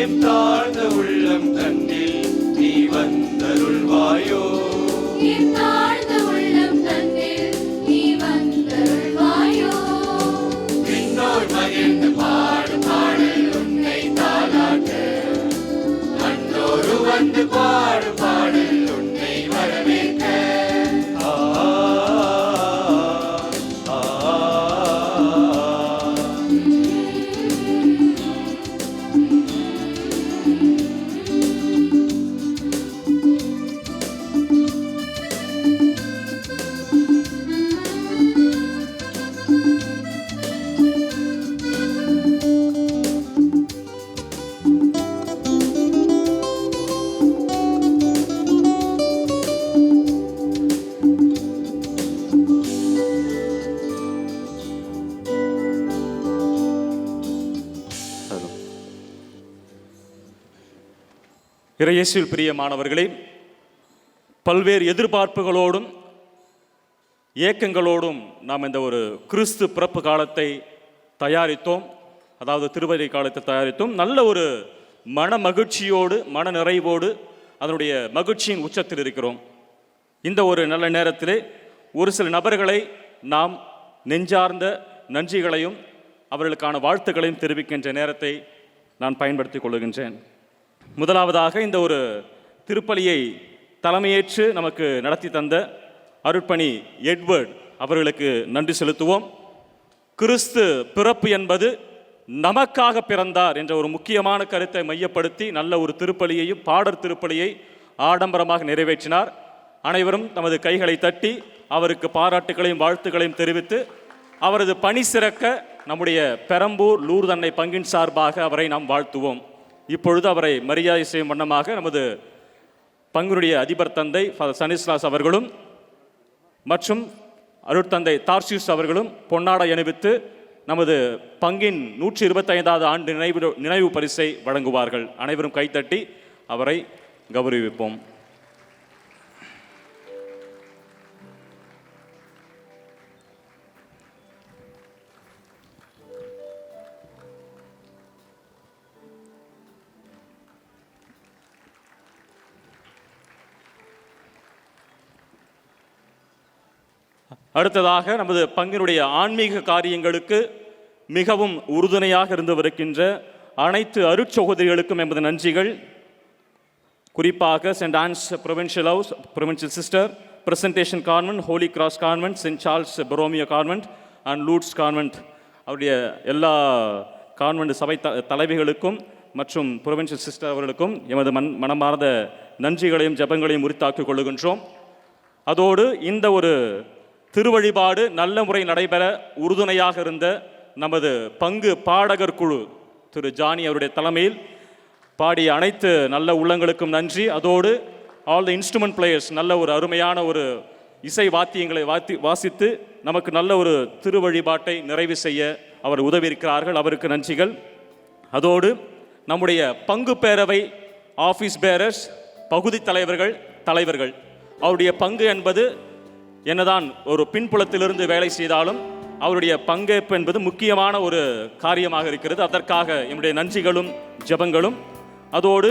எம் தாழ்ந்த உள்ளம் தன்னில் நீ வந்தருள்வாயோ. என் தாழ்ந்த உள்ளம் தன்னில் நீ வந்தருள்வாயோ. விண்ணோர் மகிழ்ந்து பாடும் பாடல் உன்னை தாளாட்ட, மன்னோரு வந்து பாடும் பாடல் உன்னை வரவேற்க. ஆ, ஆ, ஆ. இறையேசுவில் பிரியமானவர்களே, பல்வேறு எதிர்பார்ப்புகளோடும் ஏக்கங்களோடும் நாம் இந்த ஒரு கிறிஸ்து பிறப்பு காலத்தை தயாரித்தோம். அதாவது திருவரை காலத்தை தயாரித்தோம். நல்ல ஒரு மன மகிழ்ச்சியோடு மன நிறைவோடு அதனுடைய மகிழ்ச்சியின் உச்சத்தில் இருக்கிறோம். இந்த ஒரு நல்ல நேரத்திலே ஒரு சில நபர்களை நாம் நெஞ்சார்ந்த நன்றிகளையும் அவர்களுக்கான வாழ்த்துக்களையும் தெரிவிக்கின்ற நேரத்தை நான் பயன்படுத்திக் கொள்கின்றேன். முதலாவதாக இந்த ஒரு திருப்பலியை தலைமையேற்று நமக்கு நடத்தி தந்த அருட்பணி எட்வர்ட் அவர்களுக்கு நன்றி செலுத்துவோம். கிறிஸ்து பிறப்பு என்பது நமக்காக பிறந்தார் என்ற ஒரு முக்கியமான கருத்தை மையப்படுத்தி நல்ல ஒரு திருப்பலியையும் பாடற் திருப்பலியை ஆடம்பரமாக நிறைவேற்றினார். அனைவரும் தமது கைகளை தட்டி அவருக்கு பாராட்டுகளையும் வாழ்த்துக்களையும் தெரிவித்து அவரது பணி சிறக்க நம்முடைய பெரம்பூர் லூர்து அன்னை பங்கின் சார்பாக அவரை நாம் வாழ்த்துவோம். இப்பொழுது அவரை மரியாதை செய்யும் வண்ணமாக நமது பங்குடைய அதிபர் தந்தை ஃபாதர் சனிஸ்லாஸ் அவர்களும் மற்றும் அருட்தந்தை தார்சியூஸ் அவர்களும் பொன்னாடை அணிவித்து நமது பங்கின் 125வது ஆண்டு நினைவு பரிசை வழங்குவார்கள். அனைவரும் கைத்தட்டி அவரை கௌரவிப்போம். அடுத்ததாக நமது பங்கினுடைய ஆன்மீக காரியங்களுக்கு மிகவும் உறுதுணையாக இருந்து வருகின்ற அனைத்து அருட்சகோதரிகளுக்கும் எமது நன்றிகள். குறிப்பாக Saint Anne's provincial house, provincial sister, presentation convent, holy cross convent, Saint Charles Borromeo convent and Lourdes convent அவருடைய எல்லா கான்வென்ட் சபை தலைவிகளுக்கும் மற்றும் புரொவின்ஷியல் சிஸ்டர் அவர்களுக்கும் எமது மனமார்ந்த நன்றிகளையும் ஜெபங்களையும் உரித்தாக்கிக் கொள்ளுகின்றோம். அதோடு இந்த ஒரு திருவழிபாடு நல்ல முறை நடைபெற உறுதுணையாக இருந்த நமது பங்கு பாடகர் குழு திரு ஜானி அவருடைய தலைமையில் பாடிய அனைத்து நல்ல உள்ளங்களுக்கும் நன்றி. அதோடு ஆல் த இன்ஸ்ட்ருமெண்ட் பிளேயர்ஸ் நல்ல ஒரு அருமையான ஒரு இசை வாத்தியங்களை வாசித்து நமக்கு நல்ல ஒரு திருவழிபாட்டை நிறைவு செய்ய அவர் உதவியிருக்கிறார்கள். அவருக்கு நன்றிகள். அதோடு நம்முடைய பங்கு பேரவை ஆஃபீஸ் பேரர்ஸ், பகுதி தலைவர்கள் அவருடைய பங்கு என்பது என்னதான் ஒரு பின்புலத்திலிருந்து வேலை செய்தாலும் அவருடைய பங்கேற்பு என்பது முக்கியமான ஒரு காரியமாக இருக்கிறது. அதற்காக என்னுடைய நன்றிகளும் ஜெபங்களும். அதோடு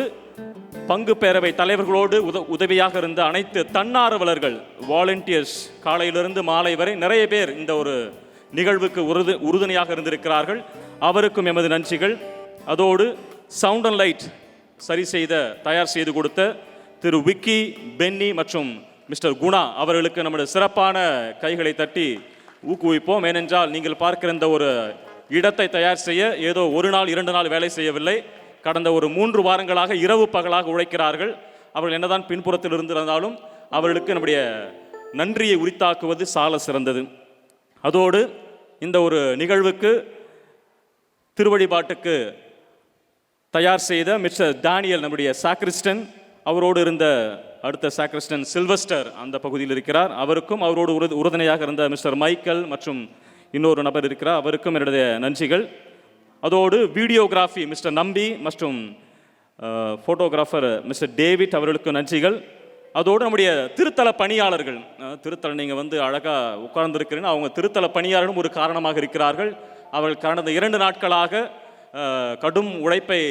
பங்கு பேரவை தலைவர்களோடு உதவியாக இருந்த அனைத்து தன்னார்வலர்கள், வாலண்டியர்ஸ், காலையிலிருந்து மாலை வரை நிறைய பேர் இந்த ஒரு நிகழ்வுக்கு உறுதுணையாக இருந்திருக்கிறார்கள். அவருக்கும் எமது நன்றிகள். அதோடு சவுண்ட் அண்ட் லைட் தயார் செய்து கொடுத்த திரு விக்கி, பென்னி மற்றும் மிஸ்டர் குணா அவர்களுக்கு நம்முடைய சிறப்பான கைகளை தட்டி ஊக்குவிப்போம். ஏனென்றால் நீங்கள் பார்க்கிற இந்த ஒரு இடத்தை தயார் செய்ய ஏதோ ஒரு நாள் 2 நாள் வேலை செய்யவில்லை. கடந்த ஒரு 3 வாரங்களாக இரவு பகலாக உழைக்கிறார்கள். அவர்கள் என்னதான் பின்புறத்தில் இருந்திருந்தாலும் அவர்களுக்கு நம்முடைய நன்றியை உரித்தாக்குவது சால சிறந்தது. அதோடு இந்த ஒரு நிகழ்வுக்கு திருவழிபாட்டுக்கு தயார் செய்த மிஸ்டர் டேனியல் நம்முடைய சாக்ரிஸ்டன், அவரோடு இருந்த அடுத்த சாக்ரிஸ்டன் சில்வஸ்டர் அந்த பகுதியில் இருக்கிறார். அவருக்கும் அவரோடு உறுதுணையாக இருந்த மிஸ்டர் மைக்கேல் மற்றும் இன்னொரு நபர் இருக்கிறார். அவருக்கும் என்னுடைய நன்றிகள். அதோடு வீடியோகிராஃபி மிஸ்டர் நம்பி மற்றும் ஃபோட்டோகிராஃபர் மிஸ்டர் டேவிட் அவர்களுக்கு நன்றிகள். அதோடு நம்முடைய திருத்தல பணியாளர்கள், திருத்தல நீங்கள் அழகாக உட்கார்ந்துருக்கிறீங்க, அவங்க திருத்தல பணியாளர்களும் ஒரு காரணமாக இருக்கிறார்கள். அவர்கள் கடந்த 2 நாட்களாக கடும் உழைப்பை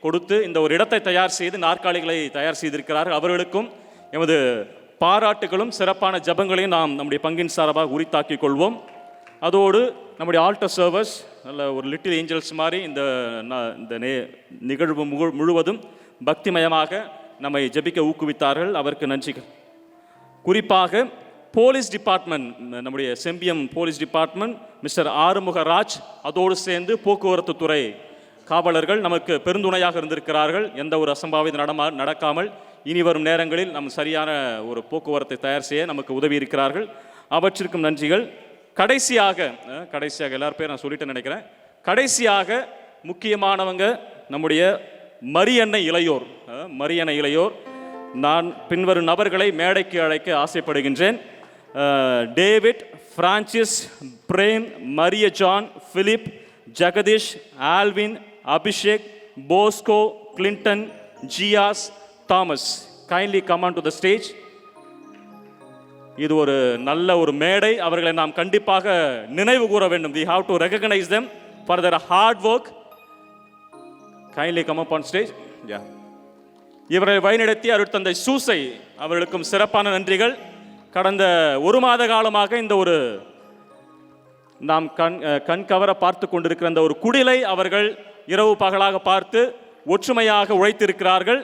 கொடுத்து இந்த ஒரு இடத்தை தயார் செய்து நாற்காலிகளை தயார் செய்திருக்கிறார்கள். அவர்களுக்கும் எமது பாராட்டுகளும் சிறப்பான ஜெபங்களையும் நாம் நம்முடைய பங்கின் சார்பாக உரித்தாக்கிக் கொள்வோம். அதோடு நம்முடைய ஆல்டர் சர்வர்ஸ் நல்ல ஒரு லிட்டில் ஏஞ்சல்ஸ் மாதிரி இந்த நிகழ்வு முழுவதும் பக்திமயமாக நம்மை ஜெபிக்க ஊக்குவித்தார்கள். அவருக்கு நன்றிகள். குறிப்பாக போலீஸ் டிபார்ட்மெண்ட், நம்முடைய Sembiam police department mister Arumugaraj, அதோடு சேர்ந்து போக்குவரத்து துறை காவலர்கள் நமக்கு பெருந்துணையாக இருந்திருக்கிறார்கள். எந்த ஒரு அசம்பாவிதம் நடக்காமல் இனி வரும் நேரங்களில் நம் சரியான ஒரு போக்குவரத்தை தயார் செய்ய நமக்கு உதவி இருக்கிறார்கள். அவற்றிற்கும் நன்றிகள். கடைசியாக எல்லார் பேரும் நான் சொல்லிட்டு நினைக்கிறேன். கடைசியாக முக்கியமானவங்க நம்முடைய மரியன்னை இளையோர். நான் பின்வரும் நபர்களை மேடைக்கு அழைக்க ஆசைப்படுகின்றேன். David, Francis, Prem, Maria John, Philip, Jagadish, Alvin, Abhishek, Bosco, Clinton, Giyas, Thomas. Kindly come on to the stage. இது ஒரு நல்ல ஒரு மேடை. அவர்களை நாம் கண்டிப்பாக நினைவு கூற வேண்டும். We have to recognize them for their hard work. Kindly come up on stage. Yeah. இவரை வழிநடத்தி அருட்தந்தை சூசை அவர்களுக்கும் சிறப்பான நன்றிகள். கடந்த 1 மாத காலமாக இந்த ஒரு நாம் கண் கவர பார்த்து கொண்டிருக்கிற இந்த ஒரு குடிலை அவர்கள் இரவு பகலாக பார்த்து ஒற்றுமையாக உழைத்திருக்கிறார்கள்.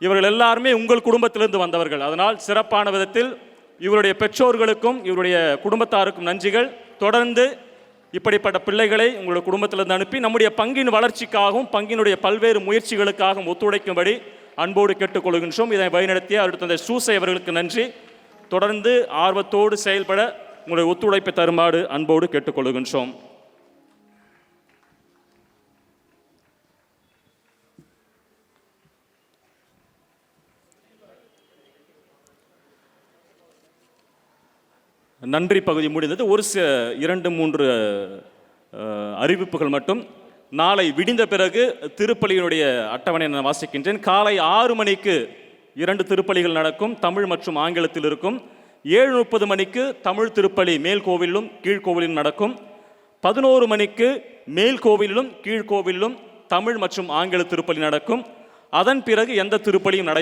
இவர்கள் எல்லாருமே உங்கள் குடும்பத்திலிருந்து வந்தவர்கள். அதனால் சிறப்பான விதத்தில் இவருடைய பெற்றோர்களுக்கும் இவருடைய குடும்பத்தாருக்கும் நன்றிகள். தொடர்ந்து இப்படிப்பட்ட பிள்ளைகளை உங்களுடைய குடும்பத்திலிருந்து அனுப்பி நம்முடைய பங்கின் வளர்ச்சிக்காகவும் பங்கினுடைய பல்வேறு முயற்சிகளுக்காகவும் ஒத்துழைக்கும்படி அன்போடு கேட்டுக்கொள்கின்றோம். இதை வழிநடத்திய அருட்தந்தை சூசை அவர்களுக்கு நன்றி. தொடர்ந்து ஆர்வத்தோடு செயல்பட உங்களுடைய ஒத்துழைப்பை தருமாறு அன்போடு கேட்டுக்கொள்கின்றோம். நன்றி பகுதி முடிந்தது. ஒரு 2-3 அறிவிப்புகள் மட்டும். நாளை விடிந்த பிறகு திருப்பலியினுடைய அட்டவணை நான் வாசிக்கின்றேன். காலை 6 மணிக்கு 2 திருப்பலிகள் நடக்கும். தமிழ் மற்றும் ஆங்கிலத்தில் இருக்கும். 7:30 மணிக்கு தமிழ் திருப்பலி மேல் கோவிலும் கீழ்கோவிலும் நடக்கும். 11 மணிக்கு மேல் கோவிலும் கீழ்கோவிலும் தமிழ் மற்றும் ஆங்கில திருப்பலி நடக்கும். அதன் பிறகு எந்த திருப்பலியும்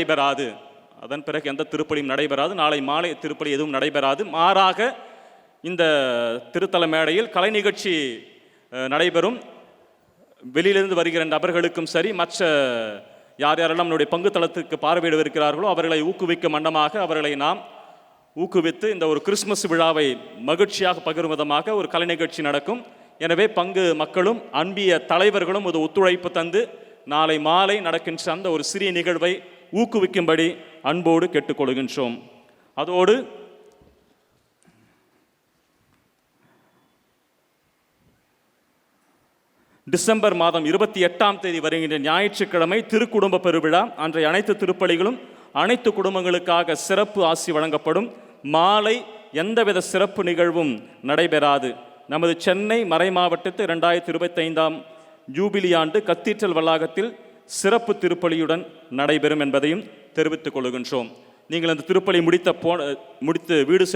நடைபெறாது. நாளை மாலை திருப்பலி எதுவும் நடைபெறாது. மாறாக இந்த திருத்தல மேடையில் கலை நிகழ்ச்சி நடைபெறும். வெளியிலிருந்து வருகிற நபர்களுக்கும் சரி, மற்ற யாரெல்லாம் நம்முடைய பங்கு தளத்துக்கு பார்வையிடவிருக்கிறார்களோ அவர்களை ஊக்குவிக்கும் வண்ணமாக அவர்களை நாம் ஊக்குவித்து இந்த ஒரு கிறிஸ்துமஸ் விழாவை மகிழ்ச்சியாக பகிரும் விதமாக ஒரு கலை நிகழ்ச்சி நடக்கும். எனவே பங்கு மக்களும் அன்பிய தலைவர்களும் ஒரு ஒத்துழைப்பு தந்து நாளை மாலை நடக்கின்ற அந்த ஒரு சிறிய நிகழ்வை ஊக்குவிக்கும்படி அன்போடு கேட்டுக்கொள்கின்றோம். அதோடு டிசம்பர் மாதம் 28ஆம் தேதி வருகின்ற ஞாயிற்றுக்கிழமை திருக்குடும்ப பெருவிழா. அன்றைய அனைத்து திருப்பலிகளும் அனைத்து குடும்பங்களுக்காக சிறப்பு ஆசி வழங்கப்படும். மாலை எந்தவித சிறப்பு நிகழ்வும் நடைபெறாது. நமது சென்னை மறை மாவட்டத்து 2025ஆம் ஜூபிலி ஆண்டு கத்தீட்ரல் வளாகத்தில் சிறப்பு திருப்பலியுடன் நடைபெறும் என்பதையும் தெரிவித்துக் கொள்கின்றோம். நீங்கள் அந்த திருப்பலி முடித்து வீடு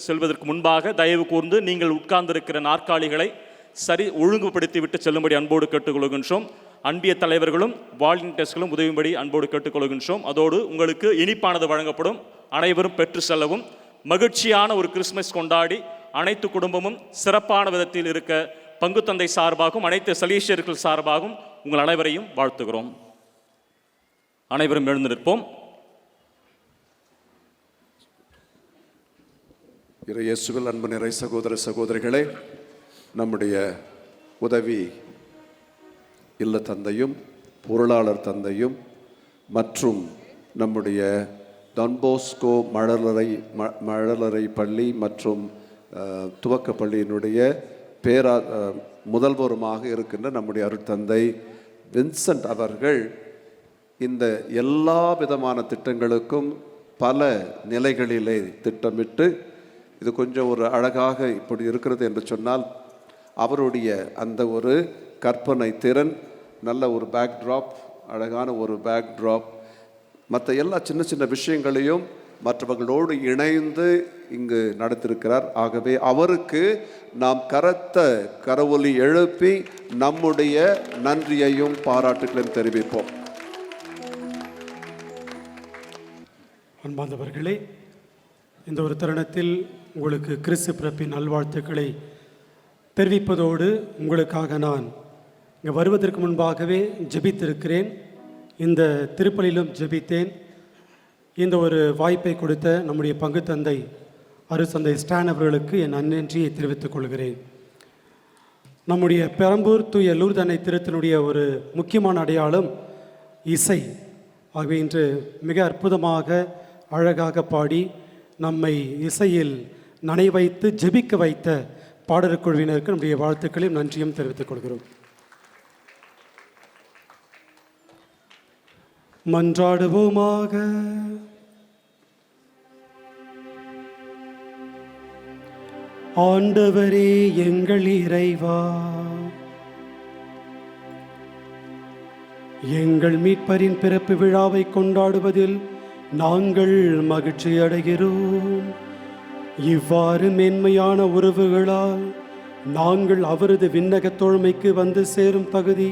செல்வதற்கு முன்பாக தயவு கூர்ந்து நீங்கள் உட்கார்ந்திருக்கிற நாற்காலிகளை ஒழுங்குபடுத்தி விட்டு செல்லும்படி அன்போடு கேட்டுக்கொள்கின்றோம். அன்பிய தலைவர்களும் வாலண்டியர்ஸ்களும் உதவும்படி அன்போடு கேட்டுக்கொள்கின்றோம். அதோடு உங்களுக்கு இனிப்பானது வழங்கப்படும். அனைவரும் பெற்று செல்லவும். மகிழ்ச்சியான ஒரு கிறிஸ்துமஸ் கொண்டாடி அனைத்து குடும்பமும் சிறப்பான விதத்தில் இருக்க பங்குத்தந்தை சார்பாகவும் அனைத்து சலீஷியர்கள் சார்பாகவும் உங்கள் அனைவரையும் வாழ்த்துகிறோம். அனைவரும் எழுந்து நிற்போம். இயேசுவில் அன்பு நிறை சகோதர சகோதரிகளே, நம்முடைய உதவி இல்ல தந்தையும் பொருளாளர் தந்தையும் மற்றும் நம்முடைய டான்போஸ்கோ மழலறை பள்ளி மற்றும் துவக்க பள்ளியினுடைய முதல்வருமாக இருக்கின்ற நம்முடைய அருட்தந்தை வின்சென்ட் அவர்கள் இந்த எல்லா விதமான திட்டங்களுக்கும் பல நிலைகளிலே திட்டமிட்டு இது கொஞ்சம் ஒரு அழகாக இப்படி இருக்கிறது என்று சொன்னால் அவருடைய அந்த ஒரு கற்பனை திறன், நல்ல ஒரு பேக்ட்ராப், அழகான ஒரு பேக்ட்ராப், மற்ற எல்லா சின்ன சின்ன விஷயங்களையும் மற்றவர்களோடு இணைந்து இங்கு நடத்திருக்கிறார். ஆகவே அவருக்கு நாம் கரவொலி எழுப்பி நம்முடைய நன்றியையும் பாராட்டுகளையும் தெரிவிப்போம். அன்பார்ந்தவர்களே, இந்த ஒரு தருணத்தில் உங்களுக்கு கிறிஸ்து பிறப்பின் நல்வாழ்த்துக்களை தெரிவிப்பதோடு உங்களுக்காக நான் இங்கே வருவதற்கு முன்பாகவே ஜெபித்திருக்கிறேன். இந்த திருப்பலியிலும் ஜெபித்தேன். இந்த ஒரு வாய்ப்பை கொடுத்த நம்முடைய பங்கு தந்தை அருட்தந்தை ஸ்டான் அவர்களுக்கு என் நன்றியை தெரிவித்துக் கொள்கிறேன். நம்முடைய பெரம்பூர் தூய லூர்தன்னை திருத்தினுடைய ஒரு முக்கியமான அடையாளம் இசை. ஆகவே இன்று மிக அற்புதமாக அழகாக பாடி நம்மை இசையில் நனை வைத்து ஜெபிக்க வைத்த பாடற் குழுவினருக்கு நம்முடைய வாழ்த்துக்களையும் நன்றியும் தெரிவித்துக் கொள்கிறோம். மன்றாடுவோமாக. ஆண்டவரே எங்கள் இறைவா, எங்கள் மீட்பரின் பிறப்பு விழாவை கொண்டாடுவதில் நாங்கள் மகிழ்ச்சி அடைகிறோம். இவ்வாறு மேன்மையான உறவுகளால் நாங்கள் அவரது விண்ணக தோழமைக்கு வந்து சேரும் தகுதி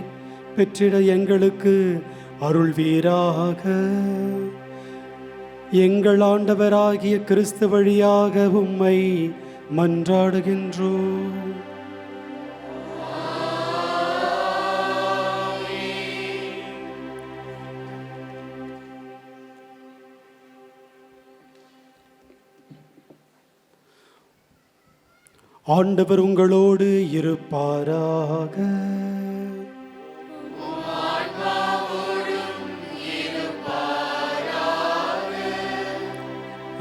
பெற்றிட எங்களுக்கு அருள்வீராக. எங்கள் ஆண்டவராகிய கிறிஸ்து வழியாக உம்மை மன்றாடுகின்றோம். ஆண்டவர் உங்களோடு இருப்பாராக.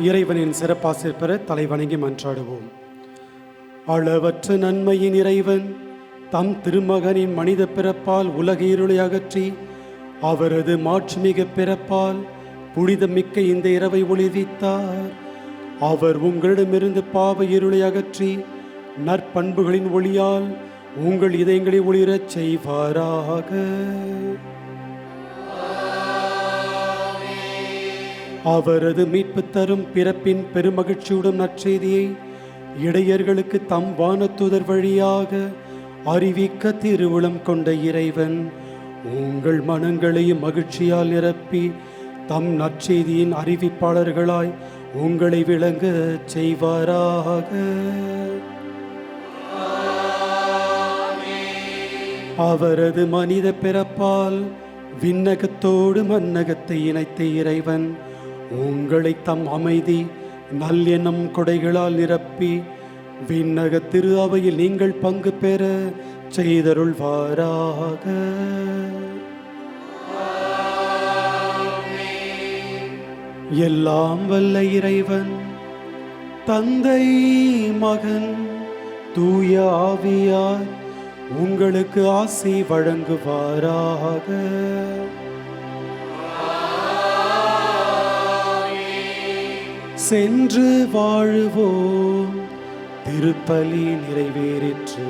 இறைவனின் சிறப்பாசிர் பெற தலைவணங்கி மன்றாடுவோம். அளவற்ற நன்மையின் இறைவன் தம் திருமகனின் மனித பிறப்பால் உலக இருளை அகற்றி அவரது மாட்சிமிக பிறப்பால் புனிதமிக்க இந்த இரவை ஒளிவித்தார். அவர் உங்களிடமிருந்து பாவ இருளை அகற்றி நற்பண்புகளின் ஒளியால் உங்கள் இதயங்களை ஒளிரச் செய்வாராக. அவரது மீட்பு தரும் பிறப்பின் பெருமகிழ்ச்சியுடன் நற்செய்தியை இடையர்களுக்கு தம் வானதூதர் வழியாக அறிவிக்க திருவுளம் கொண்ட இறைவன் உங்கள் மனங்களையும் மகிழ்ச்சியால் நிரப்பி தம் நற்செய்தியின் அறிவிப்பாளர்களாய் உங்களை விளங்க செய்வாராக. அவரது மனித பிறப்பால் விண்ணகத்தோடு மன்னகத்தை இணைத்த இறைவன் உங்களை தம் அமைதி நல்லெண்ணம் கொடைகளால் நிரப்பி விண்ணக திரு அவையில் நீங்கள் பங்கு பெற செய்தருள்வாராக. எல்லாம் வல்ல இறைவன் தந்தை மகன் தூய ஆவியார் உங்களுக்கு ஆசி வழங்குவாராக. சென்று வாழுவோம். திருப்பலி நிறைவேறிற்று.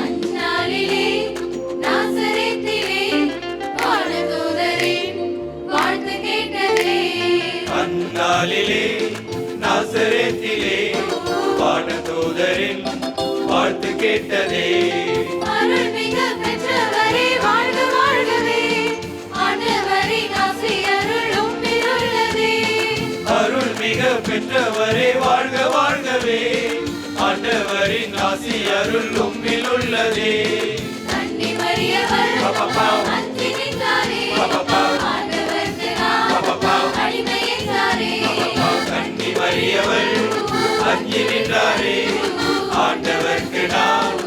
அந்நாளிலே நாசரேத்திலே வானதூதரின் வாழ்த்து கேட்டதே. அந்நாளிலே நாசரேத்திலே வானதூதரின் வாழ்த்து கேட்டதே. அருள்மிக பெற்றவரே வாழ்க வாழ்கவே. ஆண்டவரின் ஆசி அருள் உம்மில் உள்ளதே. அருள்மிக பெற்றவரே வாழ்க வாழ்கவே. ஆண்டவரின் ஆசி அருள் உம்மில் உள்ளதே. கன்னி மரியவர் அஞ்சி நின்றாரே. ஆண்டவருக்கு நாம் அடிமை என்றாரே. கன்னி மரியவள் அஞ்சி நின்றாரே. ஆண்டவர்க்கு நாம்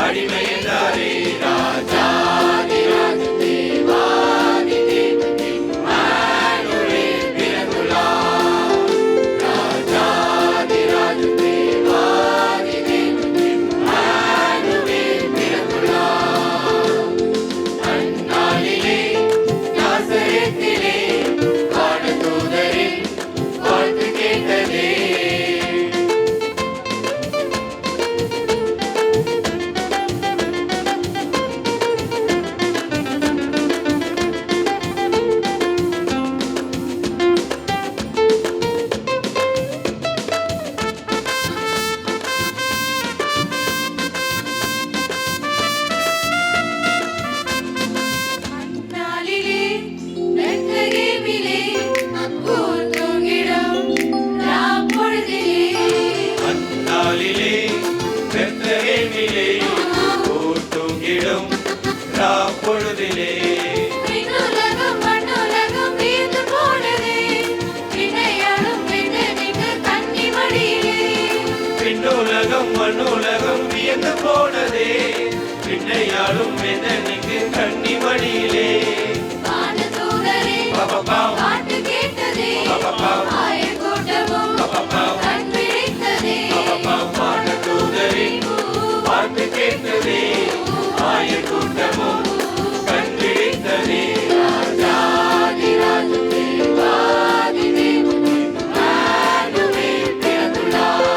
அடிமை என்றாரே. ராஜாதி ராஜ தேவாதி தேவன் இம்மானுவேல் பிறந்துள்ளார். ராஜாதி ராஜ தேவாதி தேவன் இம்மானுவேல் பிறந்துள்ளார். அந்நாளிலே நாசரேத்திலே வானதூதரின் வாழ்த்து கேட்டதே. அந்நாளிலே பெத்லகேமிலே ஊர் தூங்கிடும் ராப்பொழுதிலே. அந்நாளிலே பெத்லகேமிலே ஊர் தூங்கிடும் ராப்பொழுதிலே. விண்ணுலகம் மண்ணுலகம் வியந்து போனதே. விண்ணையாளும் பெண்ணெனிக்கு கன்னி மடியிலே. விண்ணுலகம் மண்ணுலகம் வியந்து போனதே. விண்ணையாளும் வெண்ணனுக்கு கன்னி மடியிலே. வானதூதரே பாட்டு கேட்டதே. ஆயர் கூட்டமும் கண் விழித்ததே. வானதூதரின் பாட்டு கேட்டதே. ஆயர் கூட்டமும் கண் விழித்ததே. ராஜாதி ராஜ தேவாதி தேவன் இம்மானுவேல் பிறந்துள்ளார்.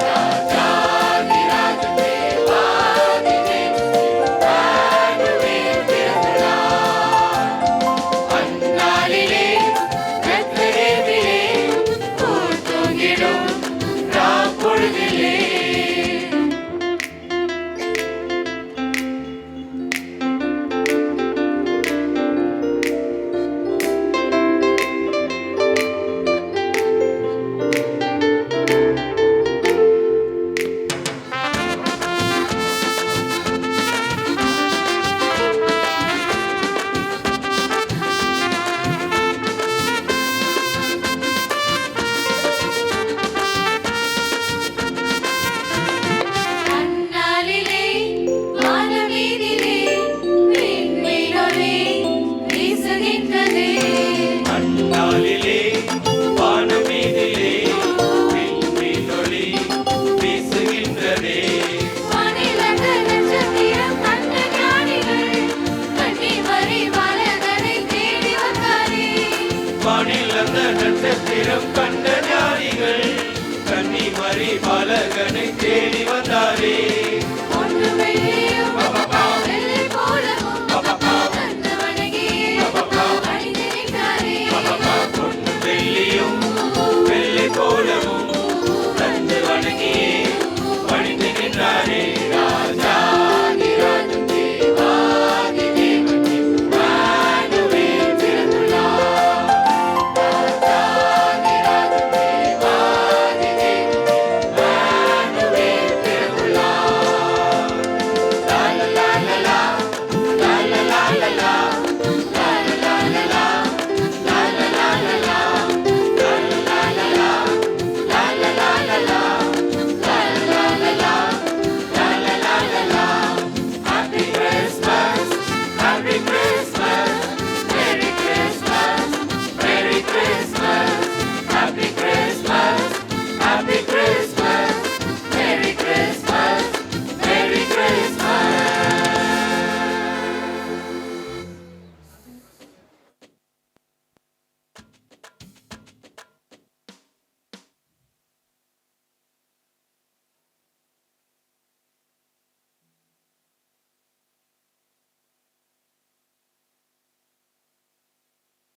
ராஜாதி ராஜ தேவாதி தேவன் இம்மானுவேல் பிறந்துள்ளார். அந்நாளிலே பெத்லகேமிலே ஊர் தூங்கிடும் ராப்பொழுதிலே. அந்நாளிலே வானவீதிலே விண்மீனொளி வீசுகின்றதே. அந்நாளிலே வானவீதிலே விண்மீனொளி வீசுகின்றதே. வானிலங்க நட்சத்திரம் கண்ட ஞானிகள் கன்னிமரி பாலகனை தேடி வந்தாரே. வானில் அந்த நட்சத்திரம் கண்ட ஞானிகள் கன்னிமரி பாலகனை தேடி வந்தாரே. ஒன்று வெள்ளியும் வெள்ளை போலவும் தந்து வணங்கியே அணிந்து நின்றாரே. பொன்னு வெள்ளியும் வெள்ளை போலவும் தந்து வணங்கியே பணிந்து நின்றாரே.